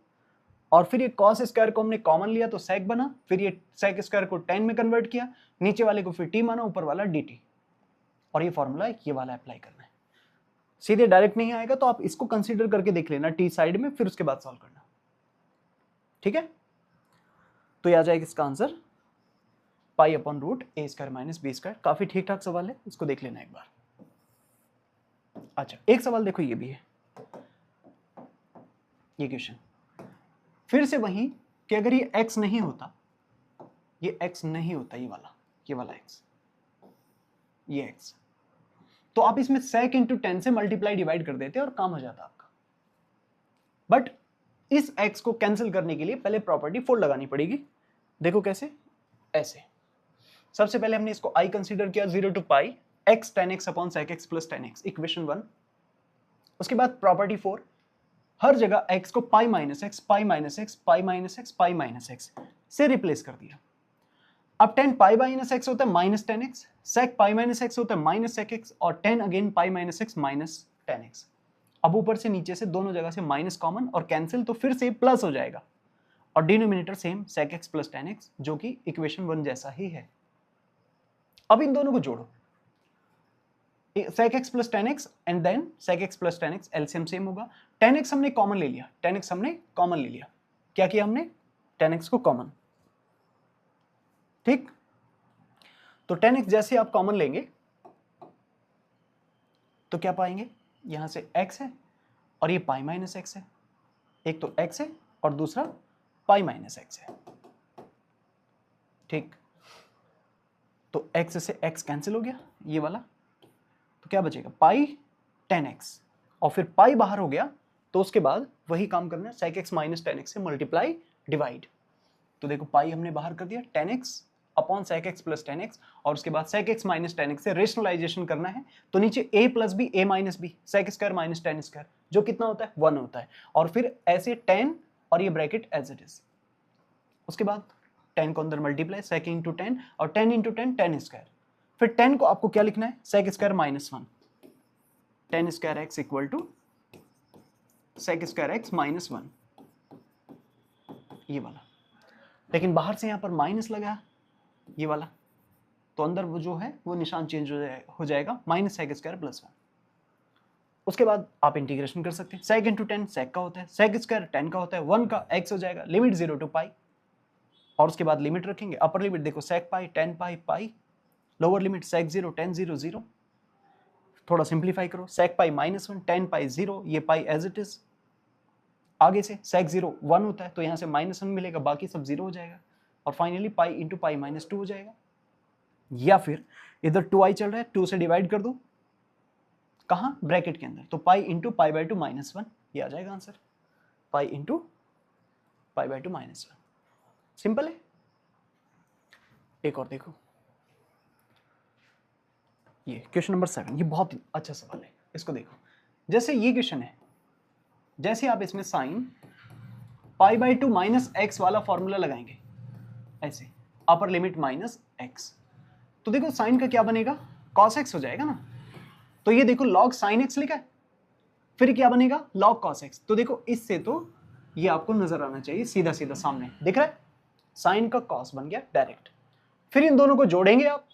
और फिर ये कॉस स्क्वायर को हमने कॉमन लिया तो सेक बना, फिर ये सेक स्क्वायर को tan में कन्वर्ट किया, नीचे वाले को फिर t माना, ऊपर वाला dt, और ये फॉर्मूला ये वाला अप्लाई करना है। सीधे डायरेक्ट नहीं आएगा तो आप इसको कंसीडर करके देख लेना t साइड में, फिर उसके बाद सॉल्व करना, ठीक है। तो ये आ जाएगा इसका आंसर π/√a² माइनस b²। काफी ठीक ठाक सवाल है, इसको देख लेना एक बार। अच्छा, एक सवाल देखो, ये भी है ये क्वेश्चन, फिर से वही कि अगर ये x नहीं होता, ये x नहीं होता, ये वाला x, ये x, तो आप इसमें sec × 10 से मल्टीप्लाई डिवाइड कर देते और काम हो जाता आपका। बट इस x को कैंसिल करने के लिए पहले प्रॉपर्टी 4 लगानी पड़ेगी। देखो कैसे, ऐसे सबसे पहले हमने इसको i कंसीडर किया 0 to π x tan x upon sec x plus tan x, equation 1। उसके बाद प्रॉपर्टी 4, हर जगह x को पाई माइनस एक्स, पाई माइनस एक्स, पाई माइनस एक्स, पाई माइनस एक्स से रिप्लेस कर दिया। अब tan पाई माइनस एक्स होता है माइनस tan x, sec पाई माइनस एक्स होता है माइनस sec x, और tan अगेन पाई minus x minus tan x। अब ऊपर से नीचे से दोनों जगह से माइनस कॉमन और कैंसिल, तो फिर से प्लस हो जाएगा, और denominator same sec x plus tan x, जो कि इक्वेशन 1 जैसा ही है। अब इन दोनों को जोड़ो, sec x plus tan x and then sec x plus tan x, LCM same होगा। tan x हमने कॉमन ले लिया, tan x हमने कॉमन ले लिया, क्या किया हमने, tan x को कॉमन, ठीक। तो tan x जैसे आप कॉमन लेंगे तो क्या पाएंगे, यहां से x है और ये पाई माइनस एक्स है, एक तो x है और दूसरा पाई माइनस एक्स है, ठीक। तो x से x कैंसिल हो गया, ये वाला, तो क्या बचेगा, पाई tan x, और फिर पाई बाहर हो गया, तो उसके बाद वही काम करना है, sec x minus tan x से मल्टीप्लाई डिवाइड। तो देखो पाई हमने बाहर कर दिया, tan x upon sec x plus tan x, और उसके बाद sec x minus tan x से रेशनलाइजेशन करना है, तो नीचे a plus b, a minus b, sec square minus tan square, जो कितना होता है 1 होता है, और फिर ऐसे tan और ये ब्रैकेट एज इट इज। उसके बाद tan को अंदर मल्टीप्लाई, sec इंटू tan, और tan into tan tan square, फिर tan को आपको क्या लिखना है, sec स्क्वायर माइनस 1, tan स्क्वायर x equal to sec square x minus 1, ये वाला। लेकिन बाहर से यहाँ पर माइनस लगा, ये वाला, तो अंदर वो जो है वो निशान चेंज हो जाएगा, माइनस sec स्क्वायर प्लस 1। उसके बाद आप इंटीग्रेशन कर सकते हैं, sec इंटू tan sec का होता है, sec स्क्वायर tan का होता है, 1 का x हो जाएगा, लिमिट 0 टू पाई, और उसके बाद लिमिट रखेंगे, अपर लिमिट देखो sec पाई, tan पाई, पाई, लोअर लिमिट sec 0 tan 0 0, थोड़ा सिंप्लीफाई करो, sec पाई माइनस 1, tan पाई 0, ये पाई एज इट इज, आगे से sec 0 1 होता है तो यहाँ से माइनस 1 मिलेगा, बाकी सब 0 हो जाएगा, और finally pi into pi minus 2 हो जाएगा। या फिर इधर 2i चल रहा है, 2 से डिवाइड कर दो, कहाँ, ब्रैकेट के अंदर, तो pi into pi by 2 minus 1, ये आ जाएगा answer, pi into pi by 2 minus 1। Simple है। एक और देखो, ये क्वेश्चन नंबर 7, ये बहुत अच्छा सवाल है, इसको देखो। जैसे ये क्वेश्चन है, जैसे आप इसमें sign pi by 2 minus x वाला फॉर्मूला लगाएंगे, ऐसे अपर लिमिट माइनस एक्स, तो देखो साइन का क्या बनेगा, कॉस एक्स हो जाएगा ना। तो ये देखो लॉग साइन एक्स लिखा है, फिर क्या बनेगा log cos x। तो देखो इससे तो ये आपको नजर आना चाहिए सीधा सीधा सामने, दिख रहा है, साइन का cos बन गया डायरेक्ट। फिर इन दोनों को जोड़ेंगे आप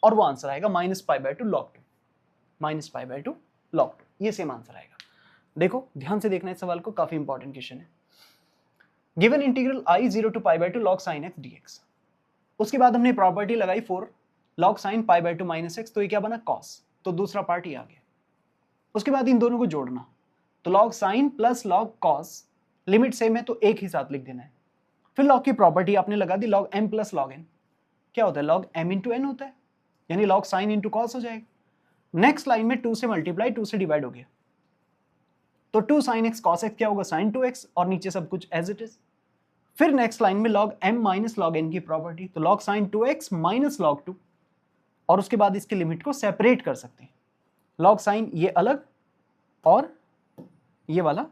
और वो आंसर आएगा -π/2 log 2, -π/2 log 2, ये सेम आंसर आएगा। देखो ध्यान से देखना इस सवाल को, काफी इंपॉर्टेंट क्वेश्चन है। Given integral I 0 to π/2 log sin x dx। उसके बाद हमने प्रॉपर्टी लगाई 4 log sin π/2 - x, तो ये क्या बना cos, तो दूसरा पार्ट ये आ गया। उसके बाद इन दोनों को जोड़ना, तो log sin plus log cos, limit same है तो एक ही साथ लिख देना है। फिर log की प्रॉपर्टी आपने लगा दी log m plus log n, क्या होता है log m इंटू n होता है, यानी log sin इंटू cos हो जाएगा। नेक्स्ट लाइन में 2 से मल्टीप्लाई 2 से डिवाइड हो गया, तो 2 sin x cos x क्या होगा sin 2x, और नीचे सब कुछ एज इट इज। फिर नेक्स्ट लाइन में log m minus log n की प्रॉपर्टी, तो log sin 2x minus log 2, और उसके बाद इसके लिमिट को सेपरेट कर सकते हैं, log sin ये अलग और ये वाला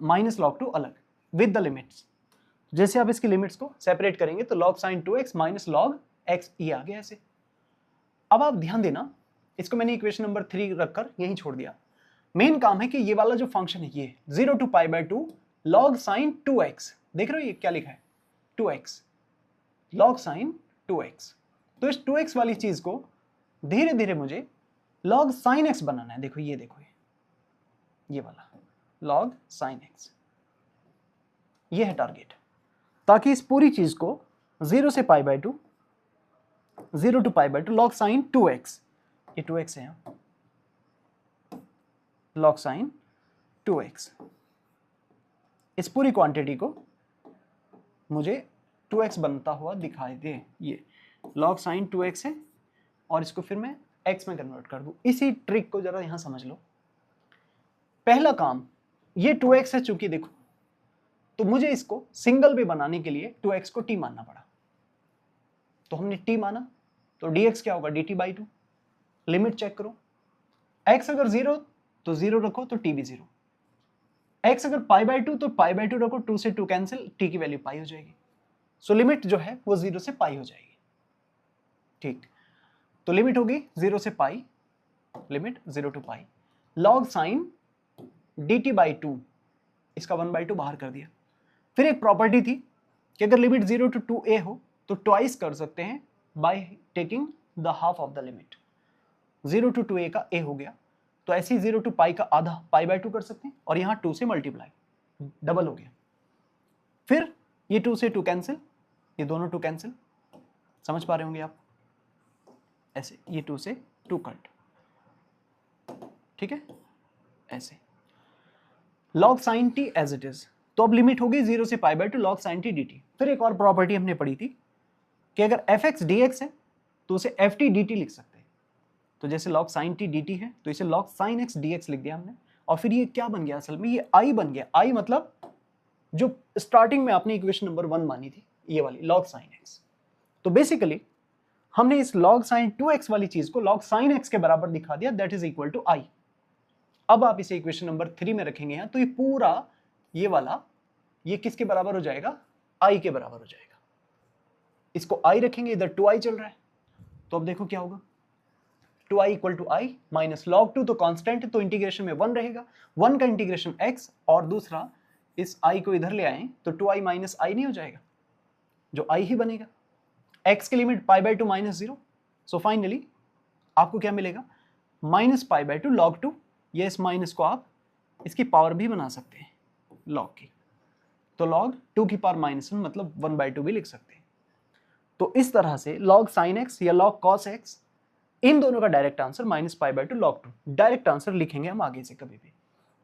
माइनस log 2 अलग विद द लिमिट्स। जैसे आप इसकी लिमिट्स को सेपरेट करेंगे तो log sin 2x minus log x ये आ गया ऐसे। अब आप ध्यान देना, इसको मैंने इक्वेशन नंबर 3 रखकर यहीं छोड़ दिया। मेन काम है कि ये वाला जो फंक्शन है ये 0 to π/2 log sin 2x, देख रहे हो ये क्या लिखा है 2x log sin 2x। तो इस 2x वाली चीज को धीरे धीरे मुझे log sin x बनाना है। देखो ये देखो ये वाला log sin x, ये है टारगेट, ताकि इस पूरी चीज को 0 से π/2 0 to π/2 log sin 2x, ये 2x है यहाँ, log sin 2x, इस पूरी क्वांटिटी को मुझे 2x बनता हुआ दिखाई दे। ये log sin 2x है और इसको फिर मैं x में कन्वर्ट कर दूं। इसी ट्रिक को जरा यहां समझ लो। पहला काम, ये 2x है चूंकि देखो, तो मुझे इसको सिंगल भी बनाने के लिए 2x को t मानना पड़ा, तो हमने t माना, तो dx क्या होगा dt/2। लिमिट चेक करो, x अगर 0 तो 0 रखो तो t भी 0, x अगर π/2 तो π/2 रखो, 2 से 2 कैंसिल, t की वैल्यू पाई हो जाएगी। सो लिमिट जो है वो 0 से पाई हो जाएगी। ठीक, तो लिमिट होगी 0 से pi, limit 0 to pi log sin dt/2, इसका 1/2 बाहर कर दिया। फिर एक प्रॉपर्टी थी कि अगर लिमिट 0 to 2a हो तो ट्वाइस कर सकते हैं by taking the half of the limit. 0 to 2a का a हो गया, तो ऐसे ही 0 to पाई का आधा π/2 कर सकते हैं, और यहाँ 2 से मल्टीप्लाई डबल हो गया। फिर ये 2 से 2 कैंसिल, ये दोनों 2 कैंसिल, समझ पा रहे होंगे आप, ऐसे ये 2 से 2 कट, ठीक है ऐसे। log sin t as it is, तो अब लिमिट होगी 0 से π/2 log sin t dt। फिर एक और प्रॉपर्टी हमने पढ़ी थी कि अगर fx dx है तो उसे ft dt लिख सकते हैं। तो जैसे log sin t dt है तो इसे log sin x dx लिख दिया हमने, और फिर ये क्या बन गया असल में, ये i बन गया। i मतलब जो स्टार्टिंग में आपने इक्वेशन नंबर 1 मानी थी, ये वाली log sin x। तो बेसिकली हमने इस log sin 2x वाली चीज को log sin x के बराबर दिखा दिया, that is equal to i। अब आप इसे इक्वेशन नंबर 3 में रखेंगे यहाँ, तो ये पूरा ये वाला ये किसके बराबर हो जाएगा, i के बराबर हो जाएगा। इसको i रखेंगे, इधर 2i चल रहा है, तो अब देखो क्या होगा, 2i इक्वल टू i माइनस log 2 तो कांस्टेंट है, तो इंटीग्रेशन में 1 रहेगा, 1 का इंटीग्रेशन x, और दूसरा इस i को इधर ले आए तो 2i माइनस i नहीं हो जाएगा, जो i ही बनेगा। x की लिमिट π/2 माइनस 0, सो फाइनली आपको क्या मिलेगा, माइनस π/2 log 2। ये इस माइनस को आप इसकी पावर भी बना सकते हैं log की, तो log 2 की पावर -1 मतलब 1/2 भी लिख सकते हैं। तो इस तरह से log sin x या log cos x, इन दोनों का direct answer -π/2 log 2, direct answer लिखेंगे हम आगे से कभी भी।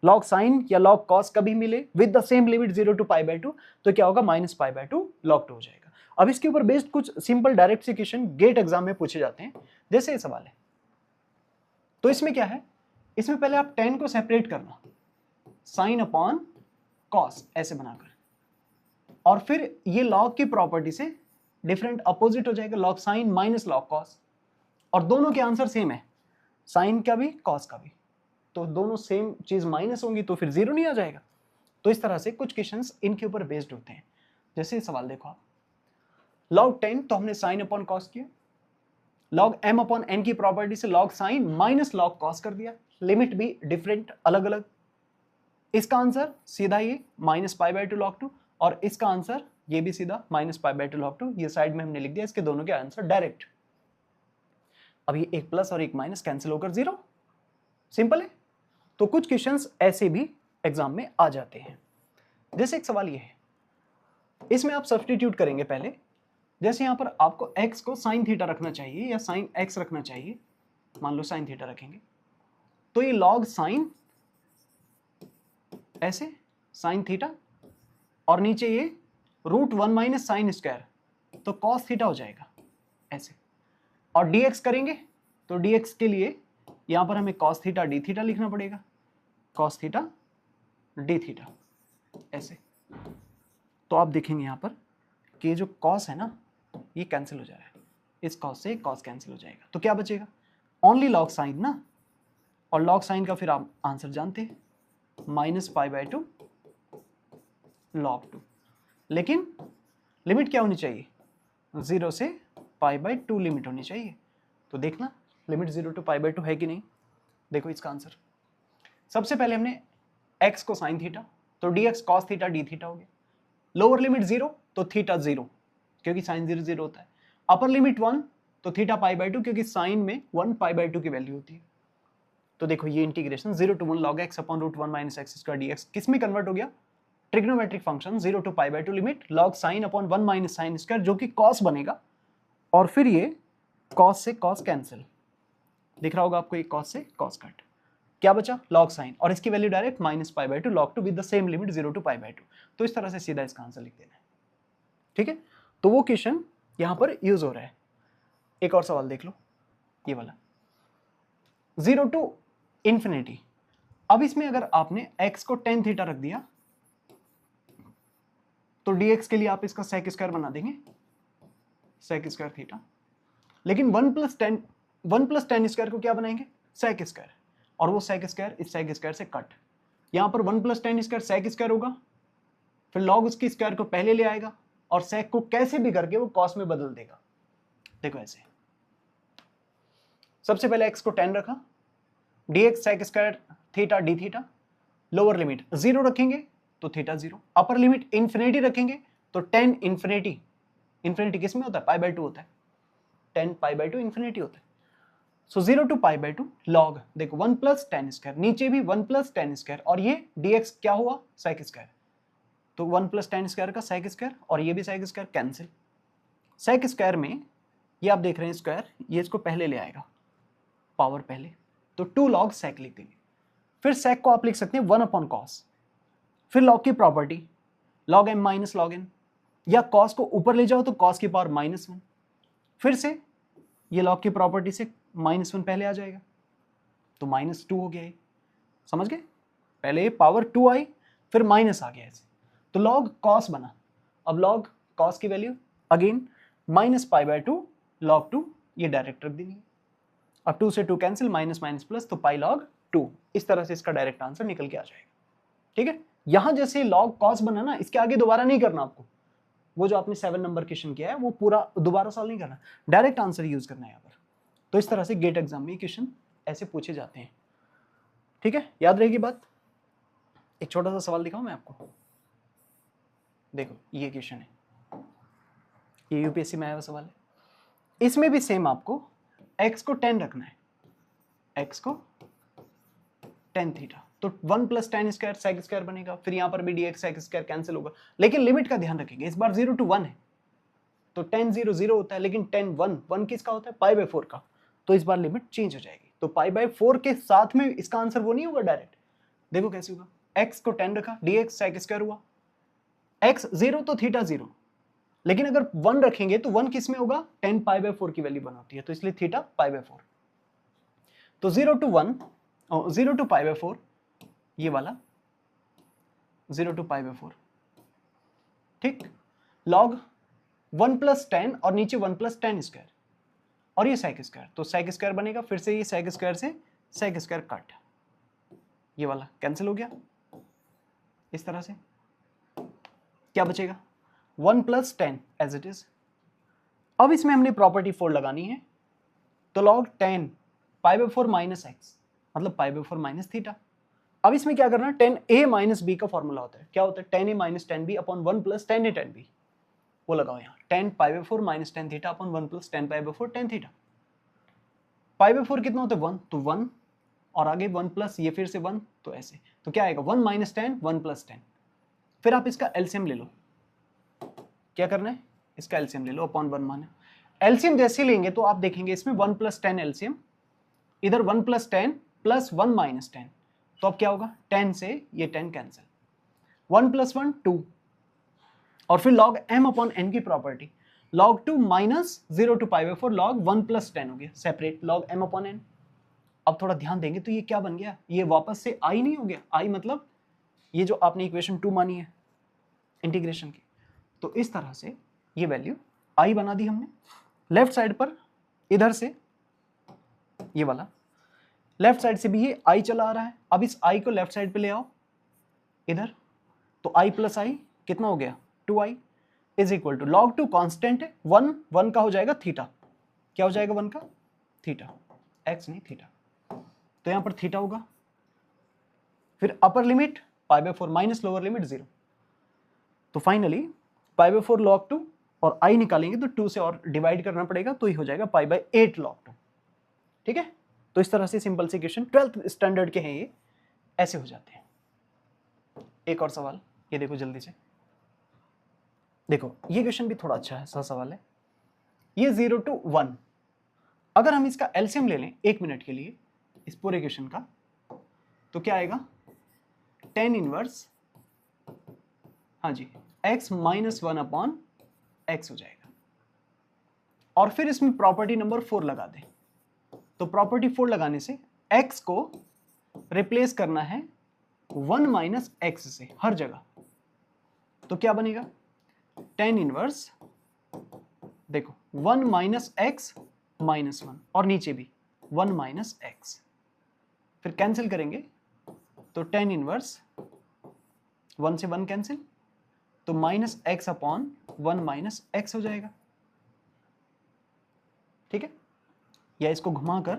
log sin या log cos कभी मिले with the same limit 0 to π/2, तो क्या होगा -π/2 log 2 हो जाएगा। अब इसके ऊपर बेस्ड कुछ सिंपल डायरेक्ट से क्वेश्चन गेट एग्जाम में पूछे जाते हैं, जैसे ये सवाल है। तो इसमें क्या है, इसमें पहले आप tan को सेपरेट करना, sin अपॉन cos ऐसे बनाकर, और फिर ये log की प्रॉपर्टी से डिफरेंट अपोजिट हो जाएगा, log sin minus log cos, और दोनों के आंसर सेम है, sin का भी cos का भी, तो दोनों सेम चीज माइनस होंगी तो फिर 0 नहीं आ जाएगा। तो इस तरह से कुछ क्वेश्चंस इनके ऊपर बेस्ड होते हैं। जैसे सवाल देखो आप, log 10 तो हमने sin अपॉन cos किया, log m अपॉन n की प्रॉपर्टी से log sin minus log cos कर दिया, लिमिट भी डिफरेंट, अलग अलग। इसका आंसर सीधा ये -π/2 log 2, और इसका आंसर ये भी सीधा -π/2 log 2। ये साइड में हमने लिख दिया इसके दोनों के आंसर डायरेक्ट। अब ये एक प्लस और एक माइनस कैंसिल होकर 0, सिंपल है। तो कुछ क्वेश्चंस ऐसे भी एग्जाम में आ जाते हैं। जैसे एक सवाल ये है, इसमें आप सब्स्टिट्यूट करेंगे पहले। जैसे यहां पर आपको x को sin थीटा रखना चाहिए या sin x रखना चाहिए, मान लो sin थीटा रखेंगे, तो ये log sin ऐसे sin थीटा, और नीचे ये √1 माइनस साइन स्क्वायर, तो cos थीटा हो जाएगा ऐसे। और dx करेंगे तो dx के लिए यहां पर हमें cos थीटा d थीटा लिखना पड़ेगा, cos थीटा d थीटा ऐसे। तो आप देखेंगे यहां पर कि ये जो cos है ना, ये कैंसिल हो जा रहा है, इस cos से cos कैंसिल हो जाएगा, तो क्या बचेगा? ओनली log साइन ना, और log साइन का फिर आप आंसर जानते हैं, -π/2 log 2। लेकिन लिमिट क्या होनी चाहिए? 0 से π/2 लिमिट होनी चाहिए। तो देखना लिमिट 0 to π/2 है कि नहीं। देखो इसका आंसर, सबसे पहले हमने x को sin थीटा, तो dx cos theta d theta हो गया। लोअर लिमिट 0 तो थीटा 0, क्योंकि sin 0 0 होता है। अपर लिमिट 1 तो थीटा π/2, क्योंकि साइन में 1 π/2 की वैल्यू होती है। तो देखो ये integration 0 to 1 log x upon √1 minus x square dx किस में कन्वर्ट हो गया? Trigonometric function 0 to π/2 limit log sine upon 1 minus sine square, जो कि cos बनेगा, और फिर ये cos से cos कैंसिल, दिख रहा होगा आपको, ये cos से cos कट, क्या बचा? log साइन, और इसकी value direct -π/2 log 2 with the same limit 0 to π/2। तो इस तरह से सीधा इसका आंसर लिख देना है, ठीक है। तो वो क्वेश्चन यहां पर यूज हो रहा है। एक और सवाल देख लो, ये वाला 0 to इन्फिनिटी। अब इसमें अगर आपने x को tan थीटा रख दिया, तो dx के लिए आप इसका sec स्क्वायर बना देंगे, sec स्क्वायर थीटा। लेकिन 1 प्लस tan स्क्वायर को क्या बनाएंगे? sec स्क्वायर, और वो sec स्क्वायर इस sec स्क्वायर से कट। यहां पर 1 plus tan square sec square होगा, फिर log उसकी स्क्वायर को पहले ले आएगा, और sec को कैसे भी करके वो cos में बदल देगा। देखो ऐसे, सबसे पहले x को tan रखा, dx sec square theta d theta, lower limit 0 रखेंगे तो थीटा 0, अपर लिमिट इन्फिनिटी रखेंगे तो tan इन्फिनिटी, इन्फिनिटी किस में होता है? π/2 होता है, tan π/2 इन्फिनिटी होता है। सो 0 to π/2 log, देखो 1 प्लस tan स्क्वायर, नीचे भी 1 प्लस tan स्क्वायर, और ये dx क्या हुआ? sec स्क्वायर, तो 1 प्लस tan स्क्वायर का sec स्क्वायर, और ये भी sec square cancel. sec square में ये आप देख रहे हैं स्क्वायर, ये इसको पहले ले आएगा, पावर पहले, तो 2 log sec लिख देंगे। फिर sec को आप लिख सकते हैं 1 अपॉन cos, फिर log की property log m minus log n, या cos को ऊपर ले जाओ तो cos की पावर -1, फिर से ये log की प्रॉपर्टी से -1 पहले आ जाएगा, तो -2 हो गया ये, समझ गए? पहले पावर 2 आई, फिर माइनस आ गया ऐसे, तो log cos बना। अब log cos की वैल्यू अगेन -π/2 log 2, ये डायरेक्ट रख देनी है। अब 2 से 2 कैंसिल, माइनस माइनस प्लस, तो पाई log 2। इस तरह से इसका डायरेक्ट आंसर निकल के आ जाएगा, ठीक है। यहां जैसे log cos बना ना, इसके आगे दोबारा नहीं करना आपको, वो जो आपने 7 नंबर क्वेश्चन किया है वो पूरा दोबारा सॉल्व नहीं करना, डायरेक्ट आंसर यूज करना है यहाँ पर। तो इस तरह से गेट एग्जाम में क्वेश्चन ऐसे पूछे जाते हैं, ठीक है, याद रहेगी बात। एक छोटा सा सवाल दिखाऊं मैं आपको, देखो ये क्वेश्चन है, ये यूपीएससी में आया हुआ सवाल है। इसमें भी सेम आपको x को tan रखना है, x को tan थीटा, तो 1 plus tan square sec square बनेगा, फिर यहां पर भी dx sec स्क्वायर कैंसिल होगा, लेकिन लिमिट का ध्यान रखेंगे, इस बार 0 to 1 है, तो tan 0 0 होता है, लेकिन tan 1 किसका होता है? π/4 का, तो इस बार लिमिट चेंज हो जाएगी, तो π/4 के साथ में इसका आंसर वो नहीं होगा डायरेक्ट। देखो कैसे होगा, x को tan रखा, dx sec स्क्वायर हुआ, x 0 तो थीटा 0, लेकिन अगर 1 रखेंगे तो 1 किस में होगा? tan π/4 की वैल्यू 1 होती है, तो इसलिए थीटा π/4, तो 0 to 1 और 0 to π/4, ये वाला 0 to π/4, ठीक। log 1 प्लस tan, और नीचे 1 प्लस tan स्क्वायर, और ये sec स्क्वायर, तो sec स्क्वायर बनेगा, फिर से ये sec स्क्वायर से sec स्क्वायर कट, ये वाला कैंसिल हो गया। इस तरह से क्या बचेगा? 1 plus tan as it is. अब इसमें हमने प्रॉपर्टी 4 लगानी है, तो log tan π/4 माइनस एक्स, मतलब पाई बाय 4 माइनस थीटा। अब इसमें क्या करना, tan a माइनस बी का फॉर्मूला होता है, क्या होता है, tan a minus tan b upon 1 plus tan a tan b, वो लगाओ यहाँ, tan pi by 4 minus tan theta upon 1 plus tan pi by 4 tan theta. Pi by 4 कितना होता है 1, तो 1 और आगे 1 प्लस ये फिर से 1, तो ऐसे, तो क्या आएगा 1 माइनस tan 1 प्लस tan। फिर आप इसका एलसीएम ले लो, क्या करना है, इसका एलसीएम ले लो, अपॉन 1 माना। एलसीएम जैसे लेंगे तो आप देखेंगे इसमें 1 प्लस tan एलसीएम, इधर 1 plus tan plus 1 minus tan, तो अब क्या होगा, 10 से ये 10 कैंसिल, 1 प्लस 1 2, और फिर log m अपॉन n की property, log 2 minus 0 to pi by 4 log 1 plus 10 हो गया, separate log m upon n। अब थोड़ा ध्यान देंगे तो ये क्या बन गया, ये वापस से i नहीं हो गया, i मतलब ये जो आपने इक्वेशन 2 मानी है इंटीग्रेशन की, तो इस तरह से ये वैल्यू i बना दी हमने। लेफ्ट साइड पर इधर से ये वाला लेफ्ट साइड से भी ये i चला आ रहा है, अब इस i को लेफ्ट साइड पे ले आओ इधर, तो i प्लस i कितना हो गया 2i is equal to log 2 constant है 1 का हो जाएगा थीटा, क्या हो जाएगा 1 का थीटा, x नहीं थीटा, तो यहां पर थीटा होगा। फिर upper limit pi by 4 minus lower limit 0, तो फाइनली पाई बाय 4 log 2 और i निकालेंगे तो 2 से और डिवाइड करना पड़ेगा, तो ये हो जाएगा पाई बाय 8 log 2। ठीक है, तो इस तरह से सिंपल सी इक्वेशन 12th स्टैंडर्ड के हैं ये, ऐसे हो जाते हैं। एक और सवाल ये देखो जल्दी से, देखो ये क्वेश्चन भी थोड़ा अच्छा है, सा सवाल है। ये 0 to 1, अगर हम इसका एलसीएम ले लें 1 मिनट के लिए इस पूरे क्वेश्चन का, तो क्या आएगा tan इनवर्स, हाँ जी, x माइनस 1 अपॉन x हो जाएगा। और फिर इसमें प्रॉपर्टी नंबर 4 लगा दें, तो प्रॉपर्टी 4 लगाने से x को रिप्लेस करना है 1 माइनस x से हर जगह, तो क्या बनेगा tan इनवर्स, देखो 1 माइनस x माइनस 1, और नीचे भी 1 माइनस x, फिर कैंसिल करेंगे तो tan इनवर्स 1 से 1 कैंसिल, तो minus x upon 1 minus x हो जाएगा। ठीक है, या इसको घुमाकर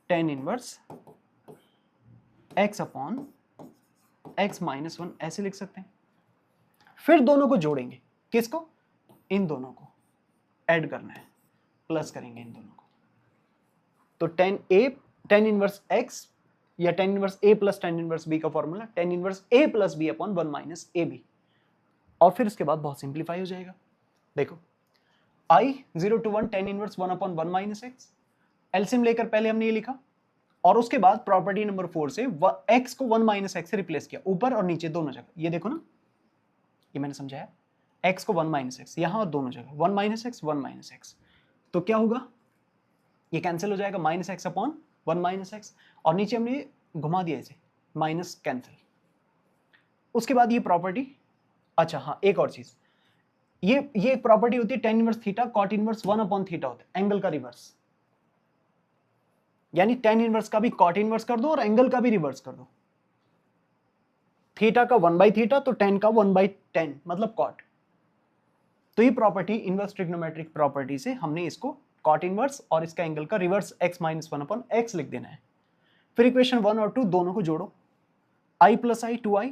tan inverse x upon x minus 1 ऐसे लिख सकते हैं। फिर दोनों को जोड़ेंगे, किसको, इन दोनों को ऐड करना है, प्लस करेंगे इन दोनों को, तो tan इनवर्स x या tan inverse a plus tan inverse b का formula tan inverse a plus b upon 1 minus A B, और फिर इसके बाद बहुत सिंप्लीफाई हो जाएगा। देखो i 0 to 1 tan inverse 1 upon 1 minus x, LCM लेकर पहले हमने ये लिखा, और उसके बाद प्रॉपर्टी नंबर 4 से x को 1 माइनस x से रिप्लेस किया, ऊपर और नीचे दोनों जगह, ये देखो ना, ये मैंने समझाया, x को 1 माइनस एक्स यहां और दोनों जगह 1 माइनस एक्स 1 माइनस एक्स, तो क्या होगा, ये कैंसिल हो जाएगा, minus x upon 1 minus x, और नीचे हमने घुमा दिया इसे, माइनस कैंसिल। उसके बाद ये प्रॉपर्टी, अच्छा हाँ एक और चीज, ये एक प्रॉपर्टी होती है tan inverse theta cot inverse 1 upon theta होता है, एंगल का रिवर्स, यानी tan इनवर्स का भी cot इनवर्स कर दो और एंगल का भी रिवर्स कर दो, थीटा का 1 बाई थीटा तो tan का 1 बाई tan मतलब cot, तो ये प्रॉपर्टी इनवर्स ट्रिग्नोमेट्रिक प्रॉपर्टी से हमने इसको cot इनवर्स और इसका एंगल का reverse x minus 1 upon x लिख देना है। फिर इक्वेशन 1 और 2 दोनों को जोड़ो, i plus i 2i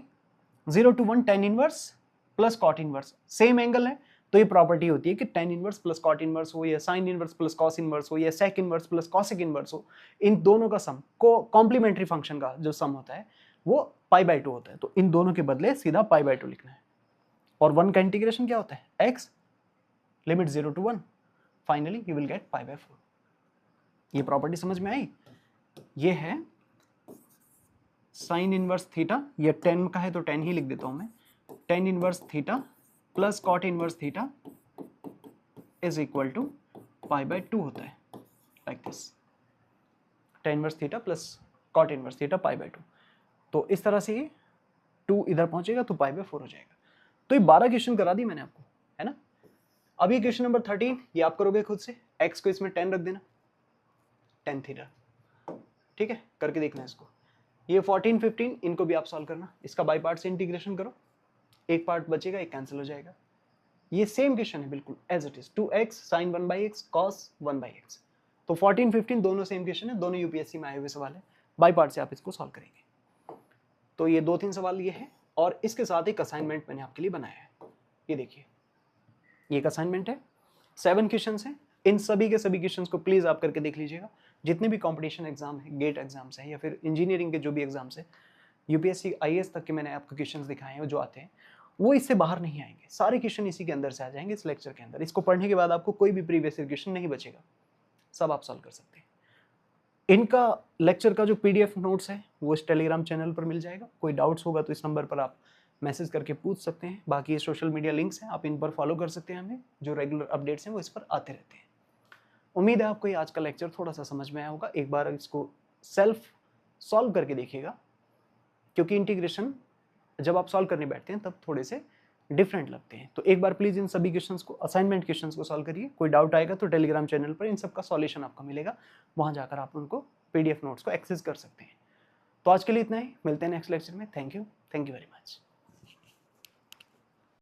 0 to 1 tan inverse plus cot inverse, same angle है तो ये प्रॉपर्टी होती है कि tan inverse plus cot inverse हो या sin inverse plus cos inverse हो या sec inverse plus cosec inverse हो, इन दोनों का सम को कॉम्प्लीमेंट्री फंक्शन का जो सम होता है वो पाई बाय 2 होता है, तो इन दोनों के बदले सीधा पाई बाय 2 लिखना है। और 1 का इंटीग्रेशन क्या होता है x limit 0 to 1, finally you will gate pi by 4। ये प्रॉपर्टी समझ में आई, ये है साइन इनवर्स थीटा, ये tan का है तो tan ही लिख देता हूं मैं, tan inverse theta plus cot inverse theta is equal to pi by 2 होता है, like this, tan inverse theta plus cot inverse theta pi by 2, तो इस तरह से ये 2 इधर पहुंचेगा तो पाई बाय 4 हो जाएगा। तो ये 12 क्वेश्चन करा दी मैंने आपको, है ना। अब ये क्वेश्चन नंबर 13 ये आप करोगे खुद से, x को इसमें 10 रख देना, tan थीटा, ठीक है, करके देखना इसको। ये 14 15 इनको भी आप सॉल्व करना, इसका बाई पार्ट से इंटीग्रेशन करो, एक पार्ट बचेगा एक कैंसिल हो जाएगा। ये सेम क्वेश्चन है बिल्कुल as it is, 2x sin 1/x cos 1/x, तो 14 15 दोनों सेम क्वेश्चन है, दोनों यूपीएससी में आए हुए सवाल है, बाई पार्ट से आप इसको सॉल्व करेंगे। तो ये 2-3 सवाल ये है और इसके साथ एक असाइनमेंट मैंने आपके लिए बनाया है। ये देखिए, ये एक असाइनमेंट है, 7 क्वेश्चंस हैं। इन सभी के सभी क्वेश्चंस को प्लीज आप करके देख लीजिएगा। जितने भी कंपटीशन एग्जाम है, गेट एग्जाम्स हैं या फिर इंजीनियरिंग के जो भी एग्जाम्स है, यूपीएससी आईएएस तक के मैंने आपको क्वेश्चंस दिखाए हैं जो आते हैं, वो इससे बाहर नहीं आएंगे। सारे क्वेश्चन इसी के अंदर से आ जाएंगे इस लेक्चर के अंदर। इसको पढ़ने के बाद आपको कोई भी प्रीवियस ईयर क्वेश्चन नहीं बचेगा, सब आप सॉल्व कर सकते हैं। इनका लेक्चर का जो पीडीएफ नोट्स है वो इस टेलीग्राम चैनल पर मिल जाएगा। कोई डाउट्स होगा तो इस नंबर पर आप मैसेज करके पूछ सकते हैं। बाकी ये सोशल मीडिया लिंक्स हैं, आप इन पर फॉलो कर सकते हैं। हमें जो रेगुलर अपडेट्स हैं वो इस पर आते रहते हैं। उम्मीद है आपको ये आज का लेक्चर थोड़ा सा समझ में आया होगा। एक बार इसको सेल्फ सॉल्व करके देखिएगा, क्योंकि इंटीग्रेशन जब आप सॉल्व करने बैठते हैं तब थोड़े से डिफरेंट लगते हैं। तो एक बार प्लीज इन सभी क्वेश्चंस को, असाइनमेंट क्वेश्चंस को सॉल्व करिए। कोई डाउट आएगा तो टेलीग्राम चैनल पर इन सब का सॉल्यूशन आपको मिलेगा, वहां जाकर आप उनको पीडीएफ नोट्स को एक्सेस कर सकते हैं। तो आज के लिए इतना ही, मिलते हैं नेक्स्ट लेक्चर में। Thank you very much.